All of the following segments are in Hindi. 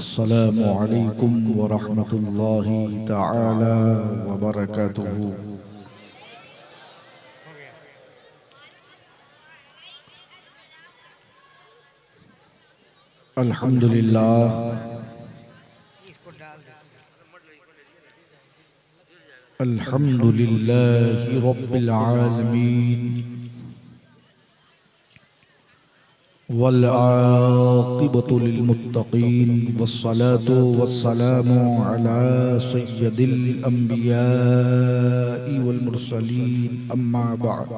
अस्सलामु अलैकुम व रहमतुल्लाहि तआला व बरकातुहू। अल्हम्दुलिल्लाह अल्हम्दुलिल्लाहि रब्बिल आलमीन वल आक़िबतु लिल मुत्तक़ीन वस्सलातु वस्सलामु अला सय्यदिल अंबियाइ वल मुरसलीन अम्मा बअद।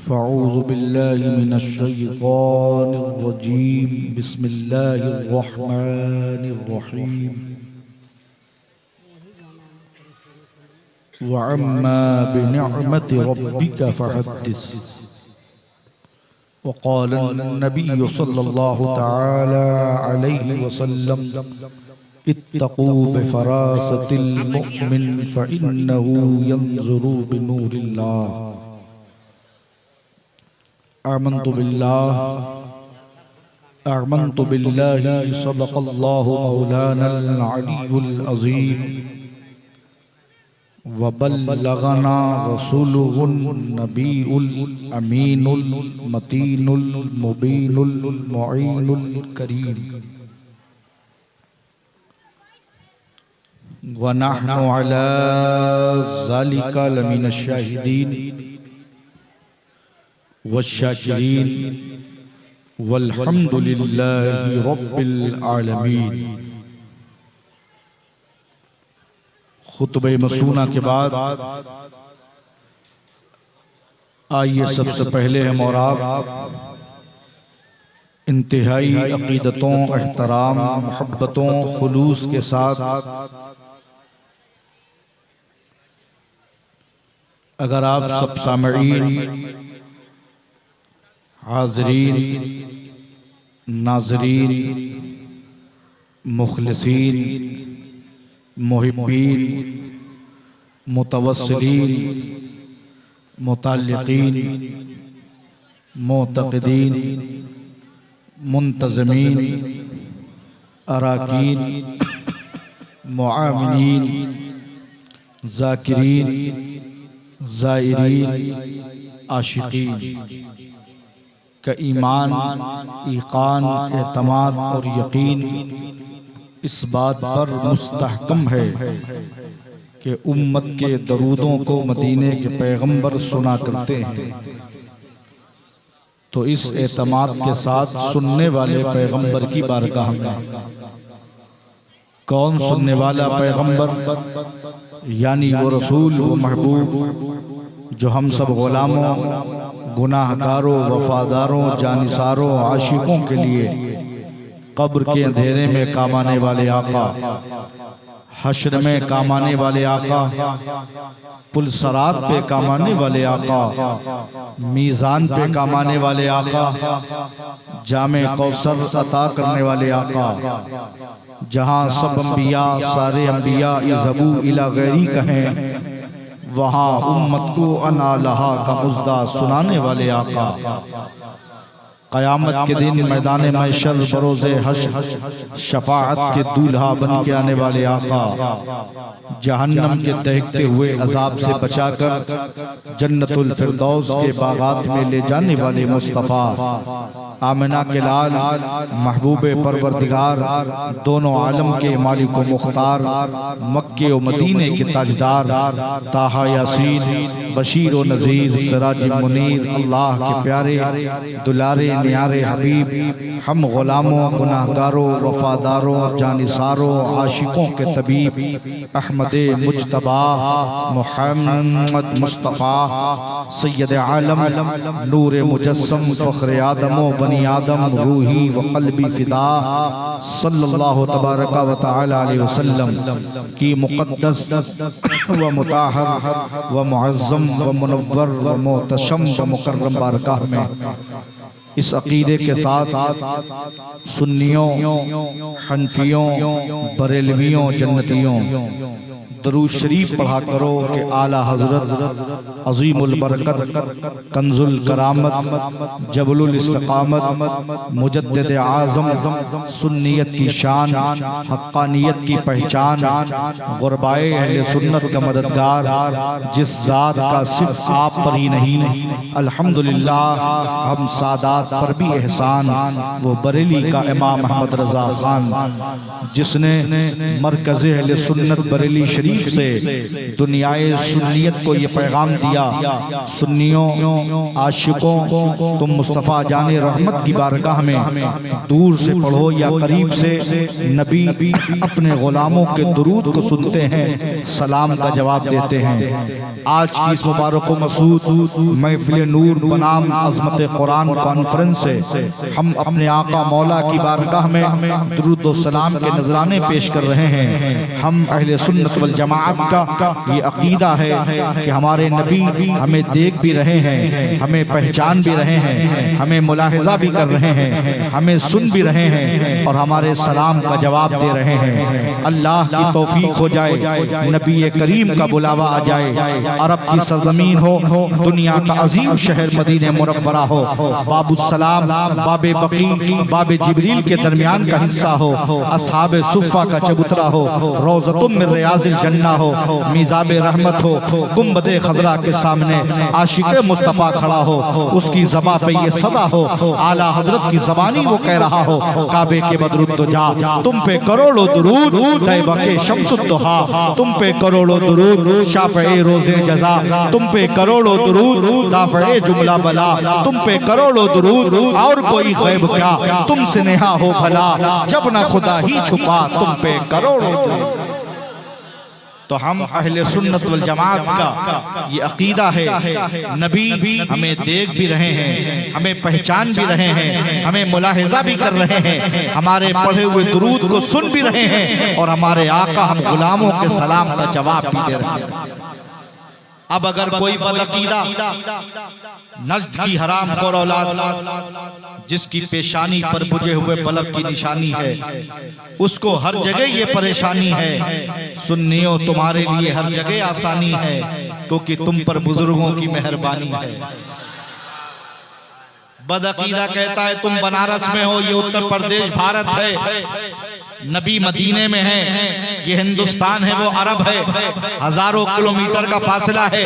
फ़अऊज़ु बिल्लाहि मिनश शैतानिर रजीम। बिस्मिल्लाहिर रहमानिर रहीम। व अम्मा बिनिअमति रब्बिका फ़हद्दिस। व क़ाल नबिय्यु सल्लल्लाहु तआला अलैहि वसल्लम इत्तक़ू बिफ़रासतिल मुमिन फ़इन्नहु यंज़ुरु बिनूरिल्लाह। आमन्तु बिल्लाहि सदक़ल्लाहु मौलानल अलियुल अज़ीम व बल्लगना रसूलुहुन नबीउल अमीनुल मतीनुल मुबीनुल मुईनुल करीम व नहनु अला ज़ालिका लमिनश शाहिदीन वश्शाकिरीन वल्हम्दुलिल्लाहि रब्बिल आलमीन। खुतबे मसूना के बाद आइए सबसे पहले हम और आप इंतहाई अकीदतों, एहतराम, मोहब्बतों, खुलूस के साथ अगर आप सब सामईन, हाज़रीन, नाज़रीन, मुखलिसीन, मुहिब्बीन, मुतवस्सिलीन, मुताल्लिक़ीन, मुअतक़िदीन, मुंतज़मीन, अराकीन, मुआमिनीन, ज़ाकिरीन, ज़ाइरीन, आशिकीन का ईमान, ईक़ान, एतमाद और यकीन इस बात पर मुस्तहकम है कि उम्मत के दरूदों को मदीने के पैगंबर सुना करते हैं। तो इस एतमाद के साथ सुनने वाले पैगंबर की बारगाह में कौन सुनने वाला पैगंबर, यानी वो रसूल, वो महबूब जो हम सब गुलामों, गुनाहगारों, वफादारों, जानिसारों, आशिकों के लिए कब्र के अंधेरे में काम आने वाले आका, हश्र में काम आने वाले आका, पुलसरात पे काम आने वाले आका, मीज़ान पे काम आने वाले आका, जामे कौसर अता करने वाले आका, जहाँ सब अंबिया, सारे अंबिया इज़हबू इला गैरी कहें, वहाँ उम्मत को अना लहा का मुज़्दा सुनाने वाले आका, क़यामत के दिन मैदान महशर बरोज़े हश्र शफ़ाअत के दूल्हा बन के आने वाले आका, जहन्नम के दहकते हुए अज़ाब से बचाकर जन्नतुल फिरदौस के बागात में ले जाने वाले मुस्तफ़ा, आमिना के लाल, महबूबे परवरदिगार, दोनों आलम के मालिक व मुख्तार, मक्के व मदीने के ताजदार, ताहा यासीन, बशीर व नज़ीर, सिराज मुनीर, अल्लाह के प्यारे दुलारे न्यारे हबीब, हम गुलामों, गुनाहगारों, वफादारों, जानिसारों, आशिकों के तबीब, अहमदे मुज्तबा मुहम्मद मुस्तफ़ा सैयद आलम, नूर मुजस्सम, फ़ख्र आदम व बनी आदम, रूही व क़ल्बी फ़िदा सल्लल्लाहु तबारक व तआला अलैहि वसल्लम की मुक़द्दस व मुताहर व मुअज़्ज़म व मुनव्वर व मोहतशम व मुकर्रम बारगाह में इस अक़ीदे के साथ सुन्नियों, हनफियों, बरेलवियों, जन्नतियों दरूद शरीफ पढ़ा करो कि आला हजरत अजीमुल बरकत कंजुल करामत जबलुल इस्तिकामत मुजद्दिद आज़म सुन्नियत की शान हक्कानियत की पहचान गुरबाए अहले सुन्नत का मददगार जिस ज़ात का सिर्फ आप पर ही नहीं अल्हम्दुलिल्लाह हम सादात पर भी एहसान, वो बरेली का इमाम अहमद रज़ा खान जिसने मरकज़ अहले सुन्नत बरेली शरीफ से दुनियाए सुन्नियत को ये पैगाम दिया, सुन्नियों आशिकों तुम मुस्तफ़ा जाने रहमत की बारगाह में दूर से पढ़ो या करीब से नबी अपने गुलामों के दुरूद को सुनते हैं, सलाम का जवाब देते हैं। आज की इस मुबारक मसूद महफिल नूर बनाम अज़मत कुरान कॉन्फ्रेंस से हम अपने आका मौला की बारगाह में दुरूद व सलाम के नजराने पेश कर रहे हैं। हम अहले सुन्नत वल जमाअत का ये अकीदा है कि हमारे नबी हमें देख भी रहे हैं, हमें पहचान भी रहे हैं, हमें मुलाहिजा भी कर रहे हैं, हमें सुन भी रहे हैं और हमारे सलाम का जवाब दे रहे हैं। अल्लाह की तौफीक हो जाए, नबी करीम का बुलावा आ जाए, अरब की सरजमीन हो, दुनिया का अजीम शहर मदीने मुनव्वरा हो, बाबुस्सलाम बाबे बकी बाबे जिब्रील के दरमियान का हिस्सा हो, असहाबे सुफ़ा का चबूतरा हो, रोज़तुम मिन रियाज़िल जन्ना हो, मीज़ाबे रहमत हो, गुंबदे खज़रा के सामने आशिक़े मुस्तफ़ा खड़ा हो, उसकी ज़बां पे ये सदा हो, आला हज़रत की ज़बानी वो कह रहा हो, काबे के बदरुद्दुजा तुम पे करोड़ों दुरूद, तैबा के शम्सुद्दुहा तुम पे करोड़ों दुरूद, शाफ़े रोज़े जज़ा तुम पे करोड़ों दुरूद, दाफ़े जुमला बला तुम पे करोड़ों दुरूद, और कोई गैब क्या तुमसे नेहा हो भला, जब ना खुदा ही छुपा तुम पे करोड़ों दुरूद। तो हम अहले सुन्नत वल जमाअत का ये अकीदा है, नबी हमें देख भी रहे हैं, हमें पहचान भी रहे हैं, हमें मुलाहिजा भी कर रहे हैं, हमारे पढ़े हुए दुरूद को सुन भी रहे हैं और हमारे आका हम गुलामों के सलाम का जवाब भी दे रहे हैं। अब अगर कोई बदअकीदा नज़्द की हराम खोर औलाद जिसकी पेशानी पर बुझे हुए बल्ब की निशानी है, उसको हर जगह ये परेशानी है, सुन्नियों तुम्हारे लिए हर जगह आसानी है, क्योंकि तुम पर बुजुर्गों की मेहरबानी है। बदअकीदा कहता है तुम बनारस में हो, ये उत्तर प्रदेश भारत है, नबी मदीने में है, ये हिंदुस्तान है वो अरब है, हजारों किलोमीटर का फासला है,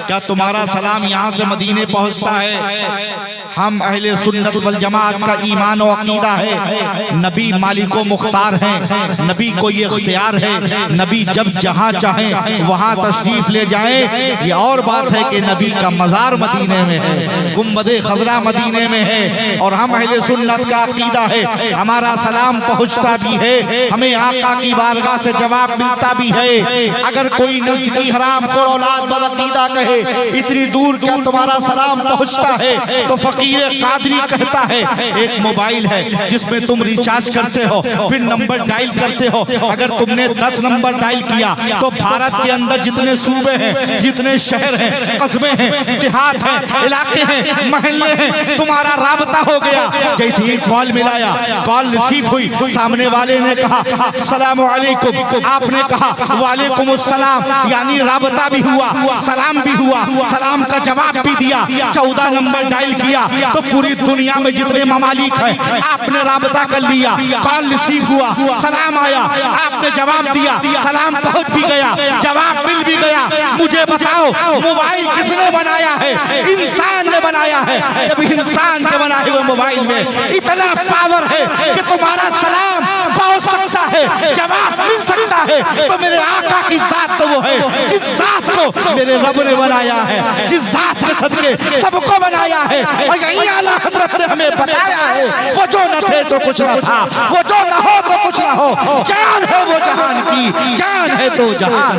क्या तुम्हारा सलाम यहाँ से मदीने पहुँचता है? हम अहले सुन्नत वल जमाअत का ईमान और अकीदा है, नबी मालिको मुख्तार हैं, नबी को ये इख्तियार है, नबी जब जहाँ चाहें वहाँ तशरीफ ले जाएं। ये और बात है कि नबी का मज़ार मदीने में है, गुंबदे खज़रा मदीने में है, और हम अहले सुन्नत का अकीदा है, हमारा सलाम पहुँचता भी है, हमें आका की बारगाह से जवाब मिलता भी है। अगर कोई नज़्द की हराम खोर औलाद बदअकीदा कहे इतनी दूर क्या तुम्हारा सलाम पहुँचता है, तो फकीर कादरी कहता है एक मोबाइल है जिसमें तुम रिचार्ज करते हो, फिर नंबर डायल करते हो, अगर तुमने 10 नंबर डायल किया तो भारत के अंदर जितने सूबे हैं, जितने शहर हैं, कस्बे हैं, देहात हैं, इलाके हैं, मोहल्ले हैं, तुम्हारा राबता हो गया। जैसे ही कॉल मिलाया, कॉल रिसीव हुई, सामने वाले ने कहा अस्सलामु अलैकुम, आपने कहा वालेकुम अस्सलाम, यानी राबता भी हुआ, सलाम भी हुआ, सलाम का जवाब भी दिया। 14 नंबर डायल किया तो पूरी दुनिया में जितने ममालिक हैं आपने राबता कर लिया, कॉल रिसीव हुआ, सलाम आया, आपने जवाब दिया, सलाम पहुंच भी गया, जवाब मिल भी गया। मुझे बताओ मोबाइल किसने बनाया है? इंसान ने बनाया है। जब इंसान के बनाए हुए मोबाइल में इतना पावर है कि तुम्हारा सलाम पहुंच सकता है, जवाब मिल सकता है, तो मेरे आका की जात तो वो है जिस जात को मेरे रब ने बनाया है, जिस जात के सदके सबको बनाया है। और यही आला हज़रत ने हमें बताया है, वो जो न थे तो कुछ न था, वो जो न हो तो कुछ न हो, जान है वो जहान की, जान है तो जहान।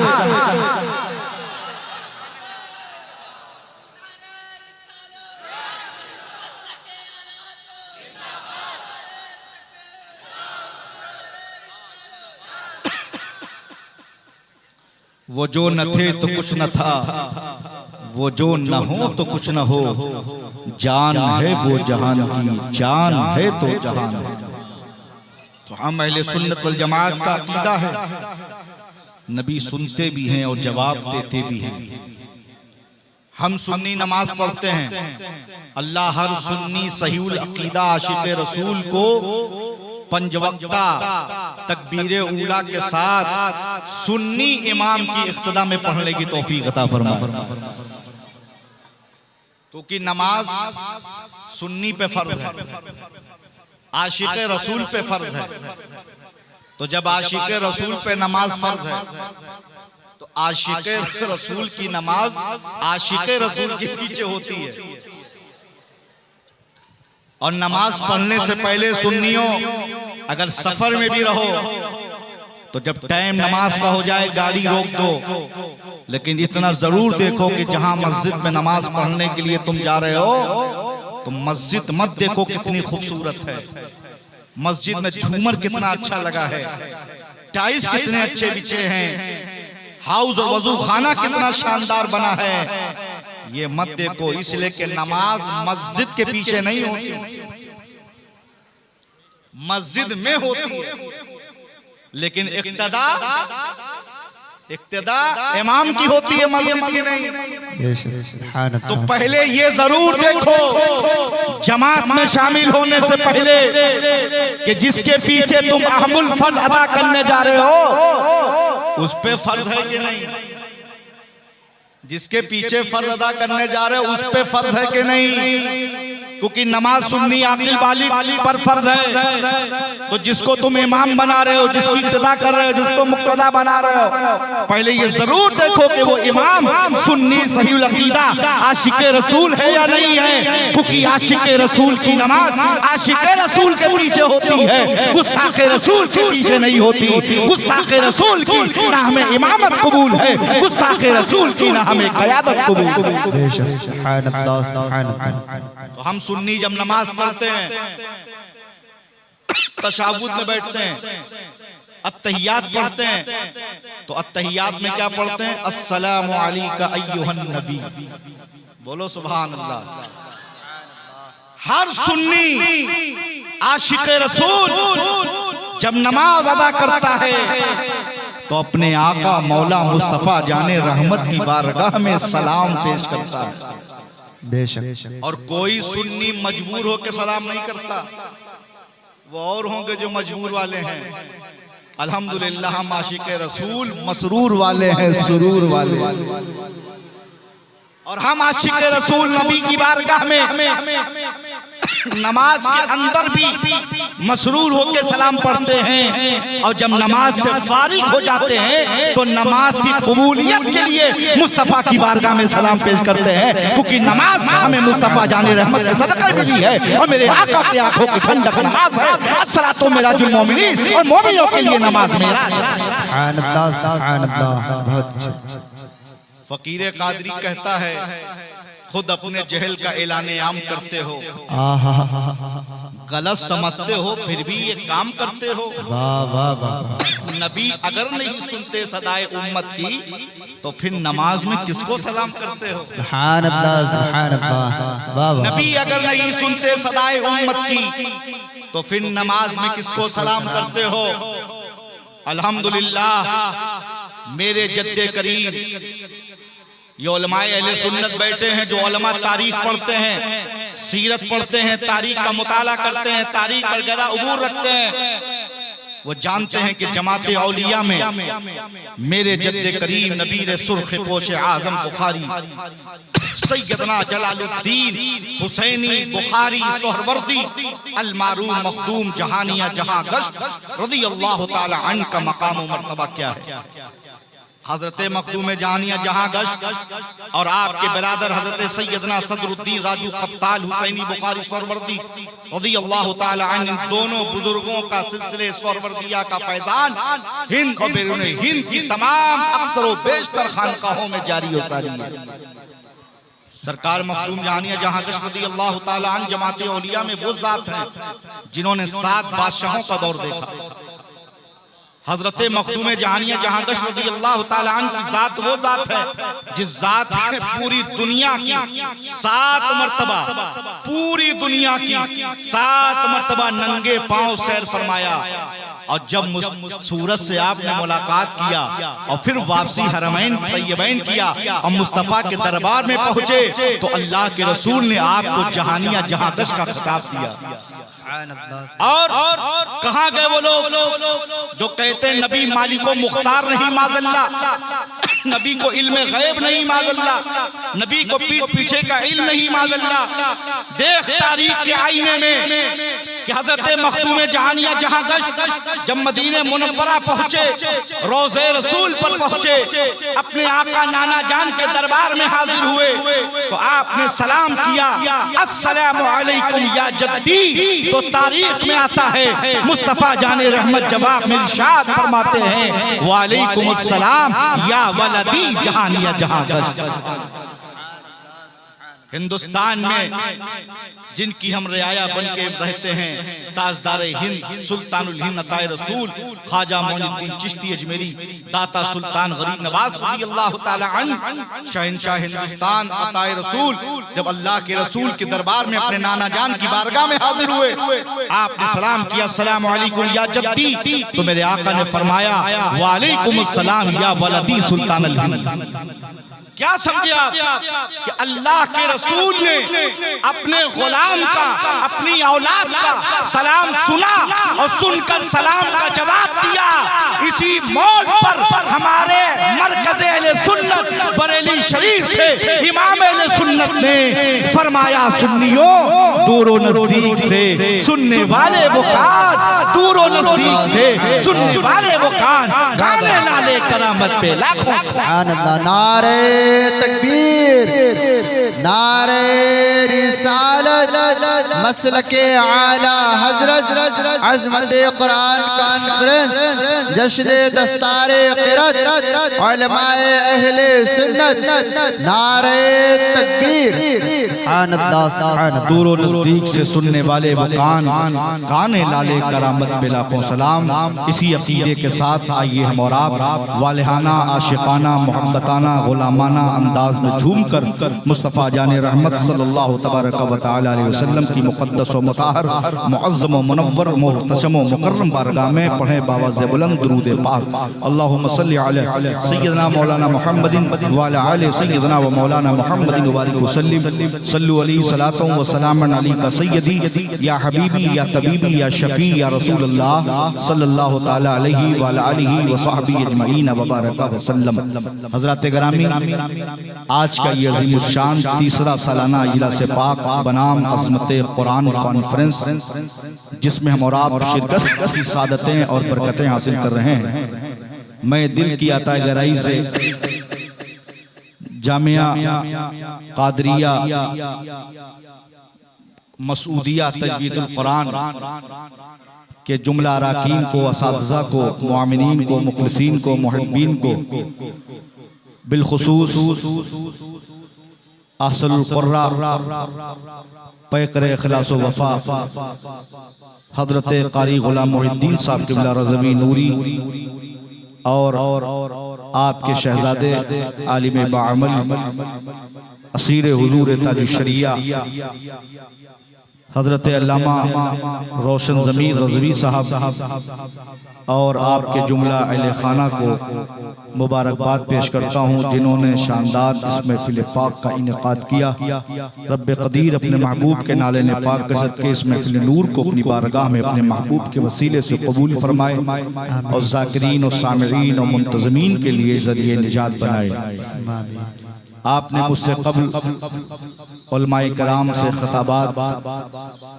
वो जो न थे तो कुछ न था, वो जो न हो तो कुछ न हो, जान है वो जहान की, जान है तो जहान। तो हम अहले सुन्नत वल जमाअत का अकीदा है नबी सुनते भी हैं और जवाब देते भी हैं। हम सुन्नी नमाज पढ़ते हैं। अल्लाह हर सुन्नी सहीउल अकीदा आशिक रसूल को पंजवक्ता तकबीर उला के साथ सुन्नी इमाम की इख्तिदा में पढ़ने की तौफीक अता फरमाए। क्योंकि नमाज सुन्नी पे फर्ज है, आशिक रसूल पे फर्ज है। तो जब आशिक रसूल पे नमाज फर्ज है तो आशिक रसूल की नमाज आशिक रसूल के पीछे होती है। और नमाज पढ़ने से पहले सुन्नियों अगर सफर में भी रहो तो जब टाइम नमाज का हो जाए गाड़ी रोक दो, लेकिन इतना जरूर देखो कि जहां मस्जिद में नमाज पढ़ने के लिए तुम जा रहे हो तो मस्जिद मत देखो कितनी खूबसूरत है, मस्जिद में झूमर कितना अच्छा लगा है, टाइल्स कितने अच्छे बिछे हैं, हाउस और वजू खाना कितना शानदार बना है, ये मत देखो। इसलिए कि नमाज मस्जिद के पीछे नहीं होती, मस्जिद में होती है, लेकिन इक्तदा इमाम की होती है, मस्जिद की नहीं। तो पहले ये जरूर देखो जमात में शामिल होने से पहले कि जिसके पीछे तुम अहमुल फर्ज अदा करने जा रहे हो उस पे फर्ज है कि नहीं, जिसके पीछे फर्ज अदा करने जा रहे हो उस पे फर्ज है कि नहीं। क्योंकि नमाज सुन्नी आकिल बालिग पर फर्ज है। तो जिसको तुम इमाम बना रहे हो, जिसकी इक्तिदा कर रहे हो, जिसको मुक्तदा बना रहे हो, पहले ये जरूर देखो कि वो इमाम सुन्नी सहीउल अकीदा आशिक रसूल है या नहीं है। क्योंकि आशिक रसूल की नमाज आशिक रसूल के पीछे होती है, गुस्ताख रसूल के पीछे नहीं होती। गुस्ताख रसूल की ना हमें इमामत कबूल है, गुस्ताख रसूल की ना हमें क़यादत कबूल है। तो हम सुन्नी जब नमाज पढ़ते हैं तशाहुद में बैठते हैं, अत्तहियात पढ़ते हैं, तो अत्तहियात में क्या पढ़ते हैं? अस्सलामु अलैका अय्युहन नबी। बोलो सुभान अल्लाह। हर सुन्नी आशिक रसूल जब नमाज अदा करता है तो अपने आका मौला मुस्तफा जाने रहमत की बारगाह में सलाम पेश करता है। बेशक। और कोई सुन्नी मजबूर होकर सलाम नहीं करता, वो और होंगे जो मजबूर वाले हैं। अल्हम्दुलिल्लाह हम आशिक रसूल मसरूर वाले हैं, सुरूर वाले। और हम आशिक रसूल नबी की बारगाह में नमाज के अंदर भी मसरूर होकर सलाम पढ़ते हैं, और जब नमाज से फारिग हो जाते हैं तो नमाज की कबूलियत के लिए मुस्तफा की बारगाह में सलाम पेश करते हैं। क्योंकि नमाज हमें मुस्तफा जाने रहमत के सदका मिली है और मेरे आका की आंखों की ठंडक नमाज है। अस्सलातु मिराजुल मोमिनीन, और मोमिनों के लिए नमाज मेराज है। सुभान अल्लाह, सुभान अल्लाह। बहुत फकीर कादरी कहता है, खुद अपने जहल का ऐलान आम करते हो, गलत समझते हो फिर भी ये काम करते हो। वाह वाह वाह। नबी अगर नहीं सुनते सदाए उम्मत की तो फिर नमाज में किसको सलाम करते हो? सुभान अल्लाह, सुभान अल्लाह। वाह वाह। नबी अगर नहीं सुनते सदाए उम्मत की तो फिर नमाज में किसको सलाम करते हो? अल्हम्दुलिल्लाह मेरे जद्दे करीम ये उलमाए अहले सुन्नत बैठे हैं जो उलमा तारीख पढ़ते हैं, सीरत पढ़ते हैं, तारीख का मुताला करते हैं, तारीख पर गहरा उबूर रखते हैं। वो जानते हैं कि जमाते औलिया में मेरे जद्दे करीम नबीर सुर्ख पोश आजम बुखारी सैयदना जलालुद्दीन हुसैनी बुखारी सोहरवर्दी अल मारूफ मखदूम जहानिया जहां गश्त रज़ियल्लाहु ताला अन्हु का मकाम व मर्तबा क्या है? हजरत मखदूम जहानिया जहां गश्त और आपके बिरादर हजरत सैयदना सदरुद्दीन राजू कत्ताल हुसैनी बुखारी सोहरवर्दी रज़ियल्लाहु ताला अन्हु, दोनों बुजुर्गों का सिलसिले सोहरवर्दिया का फैजान हिंद और बैरून हिंद की तमाम अक्सर व बेशतर खानकाहों में जारी और सारी है। सरकार मखदूम जहानिया जहां गश्त रज़ियल्लाहु ताला अन्हु जमाते औलिया में वो जात है जिन्होंने 7 बादशाहों का दौर देखा। हजरत मखदूम जहानिया जहां गश्त रज़ियल्लाहु ताला अन्हु की जात वो जात है जिस जात ने पूरी दुनिया की 7 मर्तबा, पूरी दुनिया की 7 मर्तबा नंगे पांव सैर फरमाया। और जब सूरज से आपने मुलाकात किया और फिर वापसी हरमैन तैयबैन किया और मुस्तफ़ा के दरबार में पहुंचे तो अल्लाह के रसूल ने आपको जहानिया जहांगश का खिताब दिया। और कहाँ गए वो लोग जो कहते हैं नबी मालिको मुख्तार नहीं माज़अल्लाह, नबी को इल्म गैब नहीं माज़अल्लाह, नबी को पीठ पीछे का इल्म नहीं माज़अल्लाह। देख तारीख के आईने में कि हजरत मखदूम जहानिया जहांगश जब मदीने मुनव्वरा पहुंचे, रोज़े रसूल पर पहुंचे, अपने आका नाना जान के दरबार में हाजिर हुए तो आपने सलाम किया, अस्सलामु अलैकुम या जद्दी। तो तारीख में आता है मुस्तफ़ा जाने रहमत जवाब में इरशाद फरमाते हैं वालेकुमुस सलाम या वलदी जहानिया जहांगश। हिंदुस्तान में जिनकी हम रियाया बन के रहते हैं, ताजदार हिंद सुल्तानुल हिंद अताए रसूल ख्वाजा मोइनुद्दीन चिश्ती अजमेरी दाता सुल्तान गरीब नवाज रज़ी अल्लाह तआला अन्हु शहंशाह हिंदुस्तान अताए रसूल जब अल्लाह के रसूल के दरबार में अपने नाना जान की बारगाह में हाजिर हुए, आपने सलाम किया अस्सलामु अलैकुम या जद्दी। तो मेरे आका ने फरमाया वालेकुमुस सलाम या वलदी सुल्तानुल हिंद। क्या समझे आप कि अल्लाह के रसूल ने अपने गुलाम का, अपनी औलाद का सलाम सुना और सुनकर सलाम का जवाब दिया। इसी मोड़ पर हमारे मरकज़े अहले सुन्नत बरेली शरीफ से इमाम अहले सुन्नत ने फरमाया सुन्नियों दूरो नजदीक से सुनने वाले वो कान, दूरो नजदीक से सुनने वाले वो कान, गाने लाले करामत पे लाखों सुभान अल्लाह। नारे तकबीर, नारे रिसालत, मसलके आला हजरत, अज़मत कुरान कॉन्फ्रेंस, जश्न दस्तारे क़िरात, उलमाए अहले सुन्नत, नारे तकबीर। दूर नजदीक से सुनने वाले वो कान, गाने लाले करामत पे लाखों सलाम। इसी अकीदे के साथ आइए हम और आप वालिहाना आशिकाना मोहब्बताना गुलामाना अंदाज में झूम कर मुस्तफ़ा जाने रहमत सल्लल्लाहु तबारक व तआला अलैहि वसल्लम की मुक़द्दस व मुताहर मुअज़्ज़म व मुनव्वर मुहतशम व मुकर्रम बारगाह में पढ़े बावाज़ बुलंद दुरूद पाक। अल्लाहुम्मा सल्लि अला सय्यदना मौलाना मुहम्मदिन व अला आलि सय्यदना व मौलाना मुहम्मदिन व बारिक वसल्लिम सल्लु अलैहि सलातु व सलामन अलैका सय्यदी या हबीबी या तबीबी या शफी या रसूलुल्लाह सल्लल्लाहु तआला अलैहि व अला आलिहि व सहबिही अजमईन व बारक वसल्लम। हज़रात गिरामी, आज का ये अज़ीमुश्शान तीसरा सालाना इजलास पाक बनाम अज़मत कुरान कॉन्फ्रेंस, जिसमें हम और आप शिरकत की सादतें और बरकतें हासिल कर रहे हैं, मैं दिल की अता गहराई से जामिया कादरिया मसूदिया तजवीदुल कुरान के जुमला अराकीन को, असातिज़ा को, मुआमिनीन को, मुखलिसीन को, मुहिब्बीन को, बिलखुसूस अहसनुल क़ुर्रा पैकर इखलास व वफ़ा हज़रत क़ारी ग़ुलाम मुहिद्दीन साहब क़िबला रज़वी नूरी और आपके शहज़ादे आलिम बाअमल असीर हुज़ूर ताजुश्शरिया हज़रत अल्लामा रोशन ज़मीर रज़वी साहब और आपके जुमला अहले खाना को मुबारकबाद पेश करता हूँ, जिन्होंने शानदार इस महफिल पाक का इनेकाद किया। रब्बे क़दीर अपने महबूब के नाले ने पाक के सदक़े इस महफिल नूर को अपनी बारगाह में अपने महबूब के वसीले से कबूल फरमाए और ज़ाकिरीन और सामिरीन और मुंतज़मीन के लिए ज़रिए निजात बनाए। आपने मुझसे क़ब्ल उलमाए कराम से ख़ताबात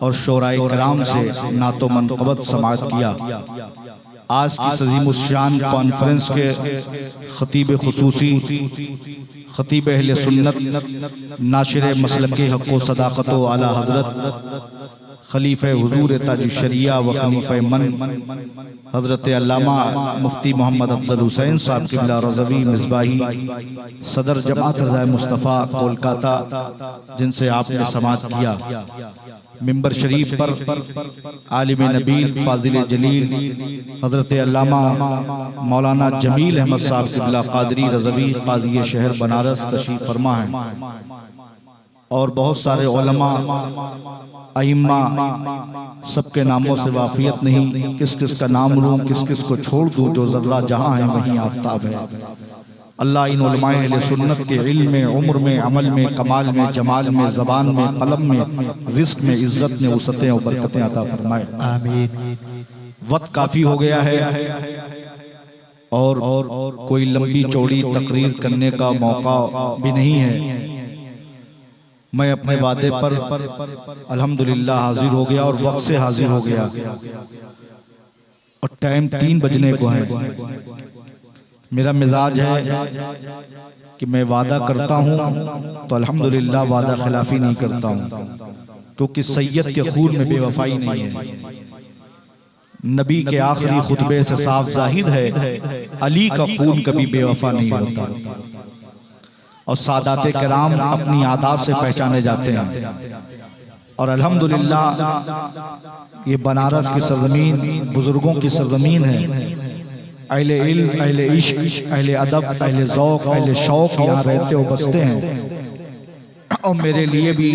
और शोराए कराम से नातो मनक़बत समाअत किया। आज की अज़ीमुश्शान कॉन्फ्रेंस के ख़तीब खुसूसी ख़तीब अहले सुन्नत नाशिर मसलके हक़ व सदाक़त व आला हज़रत खलीफ़े हुज़ूर ताजुश्शरिया व खलीफ़े मन हज़रत अल्लामा मुफ्ती मोहम्मद अफज़ल हुसैन साहब क़िबला रज़वी मिसबाही सदर जमात रज़ाए मुस्तफ़ा कोलकाता, जिनसे आपने समाअत किया। मिंबर शरीफ पर आलिम नबील फाजिल जलील हज़रत अल्लामा मौलाना जमील अहमद साहब क़िबला क़ादरी रज़वी क़ाज़ी शहर बनारस तशरीफ़ फरमा है और बहुत सारे उलमा अइम्मा सबके नामों से वाफियत नहीं, किस किस का नाम लूं किस किस को छोड़ दूं, जो ज़र्रा जहां है वहीं आफ्ताब है। अल्लाह इन उलमाए अहले सुन्नत के इल्म में, उम्र में, अमल में, कमाल में, जमाल में, ज़बान में, कलम में, रिस्क में, इज्जत में वसअतें और बरकतें अता फरमाए। आमीन। वक्त काफ़ी हो गया है और कोई लंबी चौड़ी तकरीर करने का मौका भी नहीं है। मैं अपने वादे पर अल्हम्दुलिल्लाह हाजिर हो गया और वक्त से हाजिर हो गया और टाइम 3 बजने को है। मेरा मिजाज है कि मैं वादा करता हूँ तो अल्हम्दुलिल्लाह वादा खिलाफी नहीं करता हूँ, क्योंकि सैयद के खून में बेवफाई नहीं है। नबी के आखिरी खुतबे से साफ जाहिर है अली का खून कभी बेवफा नहीं होता और सादाते किराम अपनी आदत से पहचाने जाते हैं। और अल्हम्दुलिल्लाह ये बनारस की सरजमीन बुजुर्गों की सरजमीन है। अहले इल्म, अहले इश्क, अहले अदब, अहले ज़ौक़, अहले शौक़ यहाँ रहते और बसते हैं। और मेरे लिए भी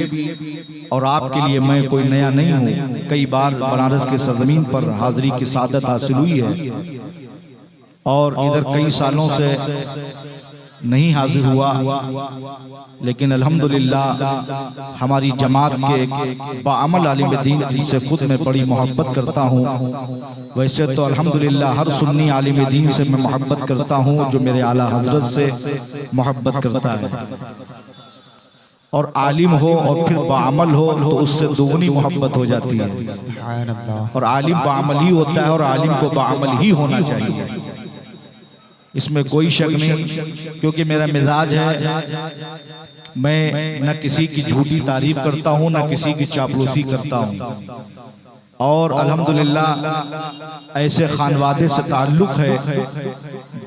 और आपके लिए मैं कोई नया नहीं हूँ। कई बार बनारस के सरजमीन पर हाज़िरी की सादत हासिल हुई है और इधर कई सालों से नहीं हाजिर हुआ, लेकिन अल्हम्दुलिल्लाह हमारी जमात के एक बाअमल आलिम दीन जिनसे खुद मैं बड़ी मोहब्बत करता हूँ। वैसे तो अल्हम्दुलिल्लाह हर सुन्नी आलिम दीन से मैं मोहब्बत करता हूँ जो मेरे आला हजरत से मोहब्बत करता है। और आलिम हो और फिर बाअमल हो तो उससे दोगुनी मोहब्बत हो जाती है। और आलिम बाअमल ही होता है और आलिम को बाअमल ही होना चाहिए, इसमें कोई शक नहीं। क्योंकि मेरा मिजाज है मैं न किसी की झूठी तारीफ करता हूँ न किसी की चापलूसी करता हूँ। और अल्हम्दुलिल्लाह ऐसे खानवादे से ताल्लुक़ है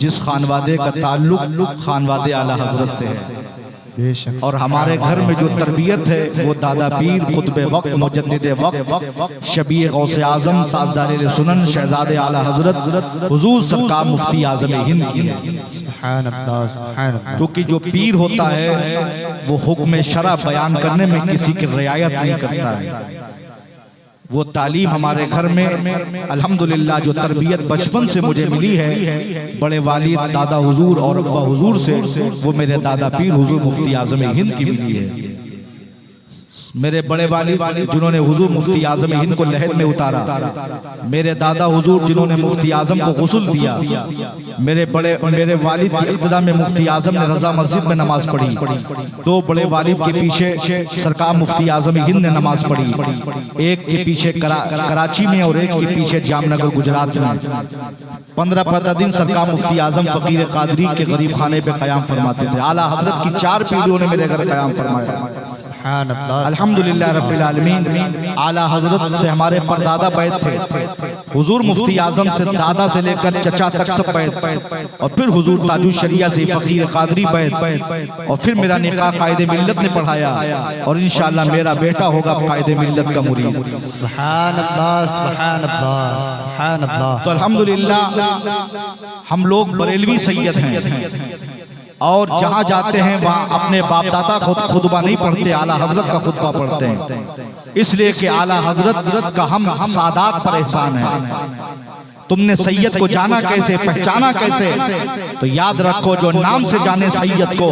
जिस खानवादे का ताल्लुक़ खानवादे आला हजरत से है। और हमारे घर में जो तरबियत है वो दादा पीर खुतबे वक्त मुजद्दिद वक्त शबीर गौसे आजम ताजदार सुनन शहजादे आला हजरत हुजूर सरकार मुफ्ती आजम हिंद की है। सुभान अल्लाह, सुभान अल्लाह। क्योंकि जो पीर होता है वो हुक्म शरा बयान करने में किसी की रियायत नहीं करता है। वो तालीम हमारे घर में अल्हम्दुलिल्लाह जो तरबियत बचपन से मुझे मिली है बड़े वालिद दादा हुजूर और अब्बा हुजूर से, वो मेरे दादा पीर हुजूर मुफ्ती आजम हिंद की मिली है। मेरे बड़े वालिद जिन्होंने हुजूर मुफ्ती आजम हिंद को लहद में उतारा, मेरे दादा हुजूर जिन्होंने मुफ्ती आजम को गुस्ल दिया, मेरे वालिद की इक़्तिदा में मुफ्ती आजम ने रजा मस्जिद में नमाज पढ़ी। 2 बड़े वालिद के पीछे सरकार मुफ्ती आजम हिंद ने नमाज पढ़ी, एक के पीछे कराची में और एक के पीछे जामनगर गुजरात में। 15 दिन सरकार मुफ्ती आजम फकीर कादरी के गरीब खाने पे क़याम फरमाते थे। आला हजरत की 4 पीढ़ियों ने मेरे घर क़याम फरमाया। अल्हम्दुलिल्लाह रब्बिल आलमीन। आला हजरत से हमारे परदादा बैत थे, हुजूर मुफ्ती आजम से दादा से लेकर चचा तक सब बैत, और फिर हुजूर ताजुश शरिया से फकीर कादरी बैत, और फिर मेरा निकाह कायदे मिल्लत ने पढ़ाया और इंशाअल्लाह मेरा बेटा होगा कायदे मिल्लत का मुरीद। सुभान अल्लाह, सुभान अल्लाह, सुभान अल्लाह। तो अल्हम्दुलिल्लाह हम लोग बरेलवी सैयद हैं और जहाँ जाते हैं वहाँ अपने बाप दादा खुतबा नहीं पढ़ते, आला हजरत का खुतबा पढ़ते हैं। इसलिए कि आला हजरत का हम सादात पर एहसान है। तुमने सैयद को जाना कैसे, पहचाना कैसे, तो याद रखो जो नाम से जाने सैयद को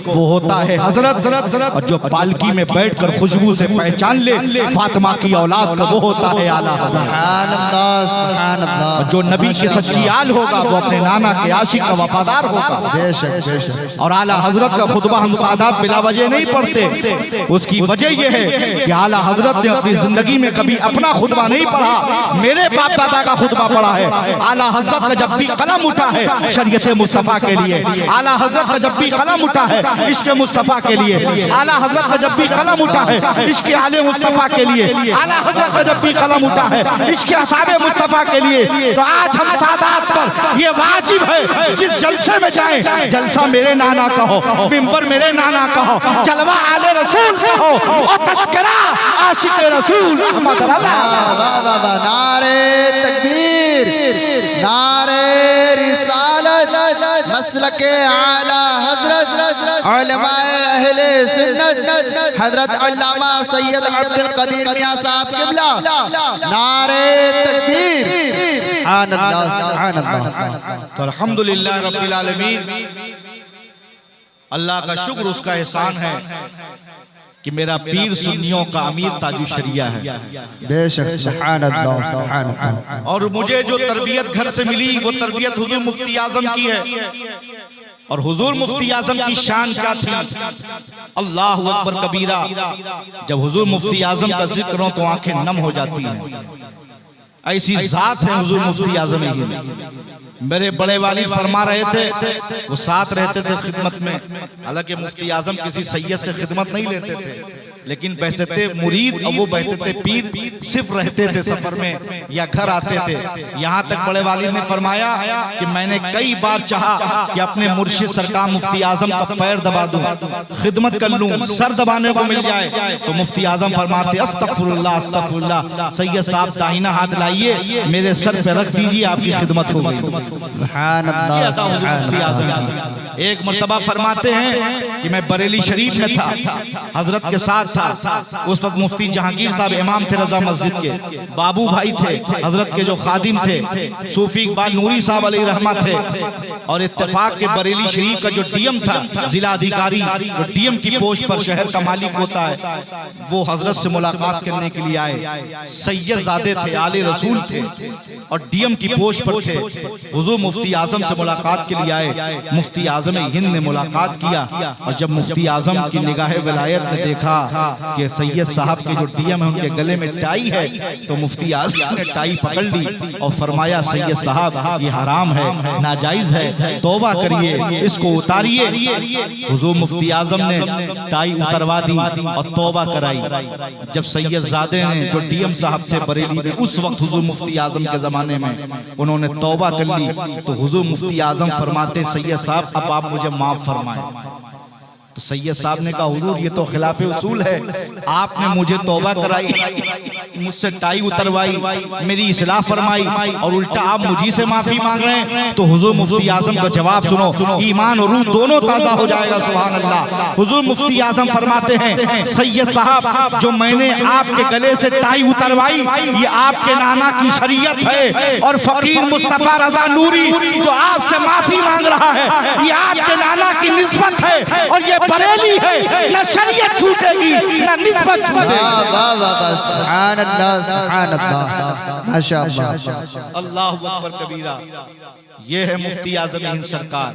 वो होता है हजरत, और जो पालकी में बैठकर खुशबू से पहचान ले फातिमा की औलाद का वो होता है आला। सुभान अल्लाह, सुभान अल्लाह। जो नबी की सच्ची आल होगा वो अपने नाना के आशिक का वफादार होगा। बेशक, बेशक। और आला हजरत का खुतबा हम सादात बिला वजह नहीं पढ़ते। उसकी वजह यह है कि आला हजरत ने अपनी जिंदगी में कभी अपना खुतबा नहीं पढ़ा, मेरे बाप दादा का खुतबा पढ़ा है। आला हजरत का जब भी कलम उठा है शरीयत मुस्तफा के लिए, आला हजरत का जब भी कलम उठा है इश्क मुस्तफा के लिए, आला हजरत का जब भी कलम उठा है इश्क आले मुस्तफा के लिए, आला हजरत का जब भी कलम उठा है इश्क असहाबे मुस्तफा के लिए। तो आज हम सादात पर ये वाजिब है जिस जलसे में जाए जलसा मेरे नाना का हो, मिंबर मेरे नाना का हो, जलवा आले रसूल का हो और तज़किरा आशिक रसूल अहमद रज़ा। नारे तकबीर, नारे रिसालत, मसलके आला हजरत उलमाए अहले सुन्नत हजरत अल्लामा सैयद अब्दुल कदीर मियां साहब क़िबला। नारे तकबीर, सुभान अल्लाह, सुभान अल्लाह। तो अल्हम्दुलिल्लाह रब्बिल आलमीन, अल्लाह का शुक्र, उसका एहसान है कि मेरा पीर सुन्नियों का अमीर ताजु शरिया है। बेशक, सुभान अल्लाह, सुभान अल्लाह। और मुझे जो तरबियत घर से मिली वो तरबियत हुजूर मुफ्ती आजम की है। और हुजूर मुफ्ती आजम की शान क्या थी, अल्लाहु अकबर कबीरा। जब हुजूर मुफ्ती आजम का जिक्र हो तो आंखें नम हो जाती हैं। ऐसी जात है हुजूर मुफ्ती आजम ही। मेरे बड़े वाली फरमा रहे थे, वो साथ रहते थे खिदमत में। हालांकि मुफ्ती आजम किसी सैयद से खिदमत नहीं लेते थे, लेकिन बैसते मुरीद और वो बैसते पीर सिर्फ रहते थे सफर में या घर आते थे। यहाँ तक बड़े वाली ने फरमाया कि मैंने कई बार चाहा कि अपने मुर्शिद सरकार मुफ्ती आजम का पैर दबा दूं, खिदमत कर लूं, सर दबाने को मिल जाए। तो मुफ्ती आजम फरमाते अस्तगफिरुल्लाह अस्तगफिरुल्लाह, सैयद साहब दाहिना हाथ लाइए, मेरे सर पे रख दीजिए, आपकी खिदमत हो गई। सुभान अल्लाह, सुभान अल्लाह। एक मर्तबा फरमाते हैं कि मैं बरेली शरीफ में था, हजरत के साथ था। उस वक्त मुफ्ती जहांगीर साहब इमाम थे रजा मस्जिद के, बाबू भाई थे हजरत के जो खादिम थे, सूफी इकबाल नूरी साहब अलैहि रहमत थे। और इत्तेफाक के बरेली शरीफ का जो डीएम था, जिला अधिकारी, जो डीएम की पोस्ट पर शहर का मालिक होता है, वो हजरत से मुलाकात करने के लिए आए। सैयदजादे थे, आले रसूल थे और डीएम की पोस्ट पर थे। हुजूर मुफ्ती आजम से मुलाकात के लिए आए। मुफ्ती आजम हिंद ने मुलाकात किया और जब मुफ्ती आजम की निगाह विलायत ने देखा कि सैयद साहब के जो डीएम है उनके गले में टाई है, तो मुफ्ती आजम ने टाई पकड़ ली और फरमाया सैयद साहब ये हराम है, नाजायज है, तौबा करिए, इसको उतारिए। हुजूर मुफ्ती आजम ने टाई उतरवा दी और तौबा कराई। जब सैयदजादे ने जो डीएम साहब थे बरेली में उस वक्त हुजूर मुफ्ती आजम के जमाने में, उन्होंने तौबा कर ली, तो हुजूर मुफ्ती आजम फरमाते सैयद साहब अब आप मुझे माफ फरमाएं। तो सैयद साहब ने कहा हुजूर ये तो खिलाफे उसूल है, आपने मुझे तौबा कराई, मुझसे टाई उतरवाई, मेरी इस्लाह फरमाई और उल्टा आप मुझी से माफी मांग रहे हैं। तो हुजूर मुफ्ती आजम का जवाब सुनो, ईमान और रूह दोनों ताजा हो जाएगा। सुभान अल्लाह। हुजूर मुफ्ती आजम फरमाते हैं सैयद साहब जो मैंने आपके गले से टाई उतरवाई ये आपके नाना की शरीयत है, और फकीर मुस्तफा रजा नूरी जो आपसे माफी मांग रहा है ये आपके नाना की निस्बत है, और ये बरेली है, न शरीयत छूटेगी न निस्बत छूटेगी। वाह वाह वाह, सुभान अल्लाह, सुभान अल्लाह, माशाअल्लाह। अल्लाहु अकबर कबीरा। ये है मुफ्ती आजम हिंद सरकार।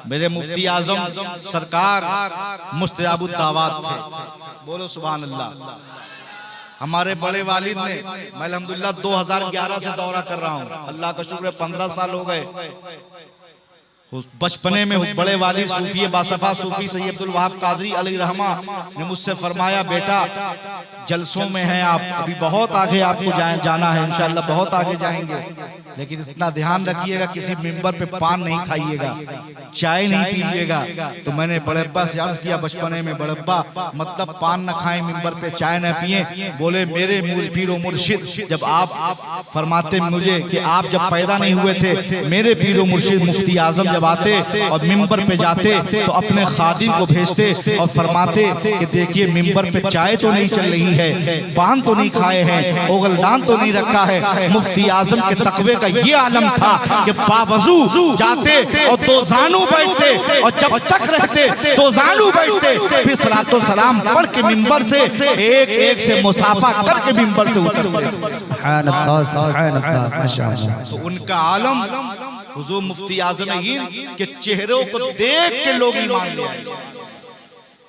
मेरे मुफ्ती आजम सरकार मुस्तजाबुद दावत थे। बोलो सुभान अल्लाह। हमारे बड़े वालिद ने, मैं अल्हम्दुलिल्लाह 2011 से दौरा कर रहा हूँ, अल्लाह का शुक्र है 15 साल हो गए। बचपने में बड़े वाली सूफी बासफा सूफी सैयद अब्दुल वहाब कादरी अलैहि रहमा ने मुझसे फरमाया बेटा जलसों में हैं आप, अभी बहुत आगे आपको जाना है, इंशाअल्लाह बहुत आगे जाएंगे, लेकिन इतना ध्यान रखिएगा किसी मिंबर पे पान नहीं खाइएगा, चाय नहीं पीजिएगा। तो मैंने बड़े अब्बा से अर्ज किया बचपने में, बड़े अब्बा मतलब पान न खाएं, मिंबर पे चाय न पिए। बोले मेरे पीरो मुर्शिद जब आप फरमाते मुझे कि आप जब पैदा नहीं हुए थे, मेरे पीरो मुर्शिद मुफ्ती आजम जब आते और मिंबर पे जाते तो अपने खादिम को भेजते और फरमाते कि देखिए मिंबर पे चाय तो नहीं चल रही है, पान तो नहीं खाए हैं, ओगलदान तो नहीं रखा है। मुफ्ती आजम के तकवे का ये आलम था कि बावजू जाते और दो जानू बैठते, और जब तक रहते दो जानू बैठते, फिर सलातो सलाम पढ़ के मिंबर से एक एक से मुसाफा करके मिंबर से उतरते। सुभान अल्लाह, सुभान अल्लाह, माशाअल्लाह। तो उनका आलम हुजूर मुफ्ती आजम हिंद के चेहरों को देख के लोग ईमान ले आए,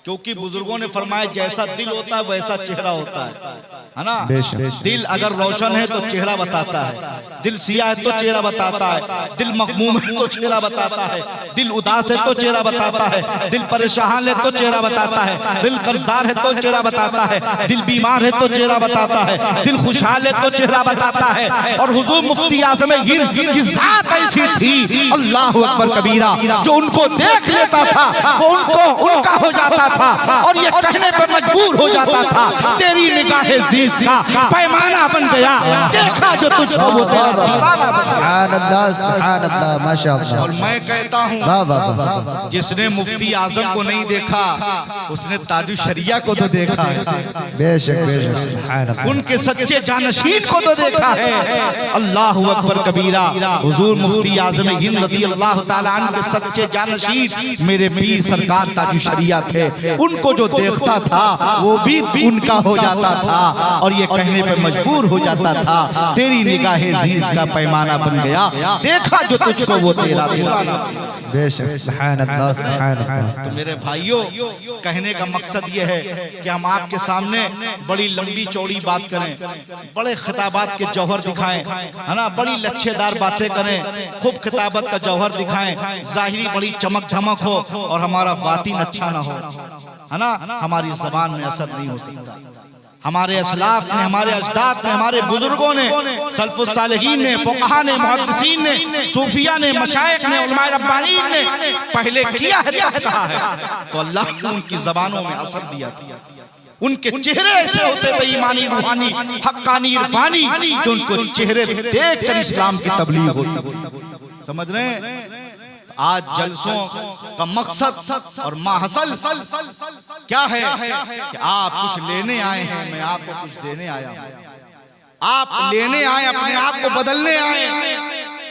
क्योंकि बुजुर्गों ने फरमाया जैसा दिल होता है वैसा चेहरा होता है ना। दिल अगर रोशन है तो चेहरा बताता है, दिल सियाह है तो चेहरा बताता है, दिल मखमूम है तो चेहरा बताता है, दिल उदास है तो चेहरा बताता है, दिल परेशान है तो चेहरा बताता है, दिल कर्जदार है तो चेहरा बताता है, दिल बीमार है तो चेहरा बताता है, दिल खुशहाल है तो चेहरा बताता है। और हुजूर मुफ्ती आजम हिंद की जात ऐसी थी, अल्लाह अकबर कबीरा, जो उनको देख लेता था वो उनका हो जाता था और ये कहने पे मजबूर हो जाता था, तेरी निगाहे जीज का पैमाना बन गया, देखा जो तुझको वो तेरा। सुभान अल्लाह, सुभान अल्लाह, माशाअल्लाह। और मैं कहता हूँ जिसने मुफ्ती आजम को नहीं देखा उसने ताजुल शरिया को तो देखा है, बेशक बेशक, सुभान अल्लाह। उनके सच्चे जानशीन को तो देखा है। अल्लाह अकबर कबीरा। हुजूर मुफ्ती आजम हिंद रज़ी अल्लाह ताला अन्हु के सच्चे जानशीन मेरे पीर सरकार ताजुल शरिया थे, उनको जो देखता था वो भी उनका हो जाता था और ये कहने पे मजबूर हो जाता था, तेरी निगाहे जीज का पैमाना बन गया, देखा जो तुझको वो तेरा। बेशक, सुभान अल्लाह, सुभान अल्लाह। तो मेरे भाइयों, कहने का मकसद ये है कि हम आपके सामने बड़ी लंबी चौड़ी बात करें, बड़े खिताबात के जौहर दिखाएं, है ना, बड़ी लच्छेदार बातें करें, खूब खिताबत का जौहर दिखाएं, जाहिरी बड़ी चमक धमक हो और हमारा बातिन अच्छा ना हो, है ना, हमारी ज़बान में असर नहीं हो सकता। हमारे असलाफ ने, हमारे अजदाद ने, हमारे बुजुर्गों ने, सल्फुस सालिहीन ने, फुक़हा ने, मुहद्दिसीन ने, सूफिया ने, मशाइख ने, उलमाए रब्बानीन ने पहले किया है तब कहा है, तो अल्लाह ने उनकी ज़बानों में असर दिया था। उनके चेहरे ऐसे होते थे ईमानी, रूहानी, हक्कानी, इरफानी, कि उनको चेहरे देख कर इस्लाम की तबलीग होती। समझ रहे हैं? आज जलसों का मकसद और माहसल क्या है कि आप कुछ लेने आए हैं, मैं आपको कुछ देने आया हूं। आप लेने आए, अपने आप को बदलने आए।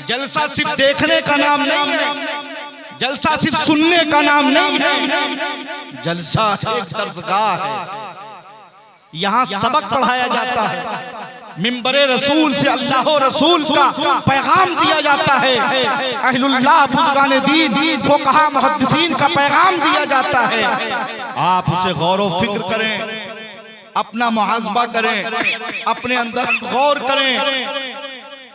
जलसा सिर्फ देखने का नाम नहीं है, जलसा सिर्फ सुनने का नाम नहीं है, जलसा एक दर्सगाह है, यहाँ सबक पढ़ाया जाता है, मिंबरे रसूल से अल्लाह रसूल का पैगाम दिया जाता है, अहलुल्लाह बुज़ुर्गान दीन फुक़हा मुहद्दिसीन का पैगाम दिया जाता है। आप उसे गौर व फिक्र करें, अपना मुहासबा करें, अपने अंदर गौर करें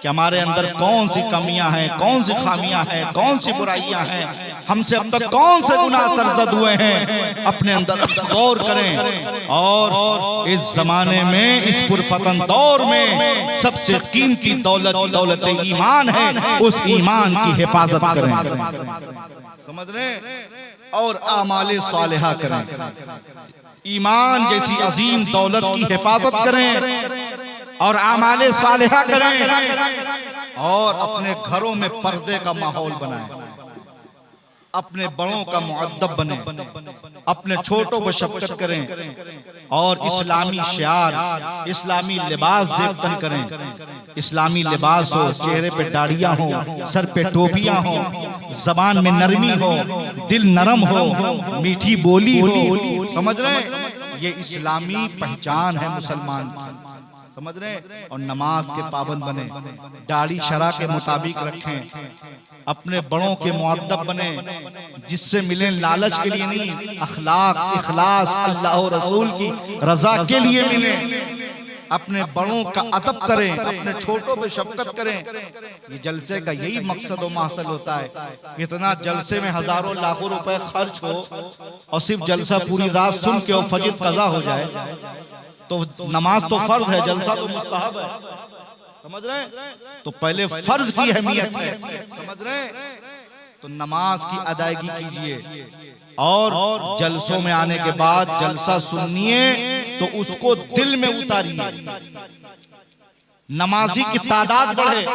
कि हमारे अंदर कौन सी कमियां हैं, कौन सी खामियां हैं, कौन सी बुराइयां हैं, हमसे अब तक कौन से गुनाह सरजद हुए हैं, अपने अंदर गौर करें। और इस जमाने में, इस पुरफतन दौर में सबसे कीमती दौलत ईमान है, उस ईमान की हिफाजत करें। समझ रहे? और आमाले सालिहा करें, ईमान जैसी अजीम दौलत की हिफाजत करें और आमाले सालिहा करें और अपने घरों में पर्दे का माहौल बनाएं, अपने बड़ों का मुअद्दब बने, अपने छोटों पर शफ़क़त करें और इस्लामी शियार, इस्लामी लिबास ज़ेबतन करें। इस्लामी लिबास हो, चेहरे पे दाढ़ियाँ हो, सर पे टोपियाँ हो, ज़बान में नरमी हो, दिल नरम हो, मीठी बोली हो। समझ रहे हैं? ये इस्लामी पहचान है मुसलमान, समझ रहे हैं? और नमाज के पाबंद बने, दाढ़ी शरा के मुताबिक रखें, अपने बड़ों के मुअद्दब बने, जिससे मिले लालच के लिए नहीं, अखलाक, इखलास, अल्लाह और रसूल की रजा के लिए मिले। अपने बड़ों का अदब करें, अपने छोटों पे शफ़क़त करें। ये जलसे का यही मकसद और माहसल होता है। इतना जलसे में हजारों लाखों रुपए खर्च हो और सिर्फ जलसा पूरी रात सुन के और फजर कज़ा हो जाए, तो नमाज तो फर्ज है, जलसा तो मुस्तहब है। समझ रहे हैं? तो पहले फर्ज की अहमियत है, समझ रहे हैं? तो नमाज की अदायगी कीजिए और जलसों में आने के बाद जलसा सुनिए तो उसको दिल में उतारिए। नमाजी की तादाद बढ़े,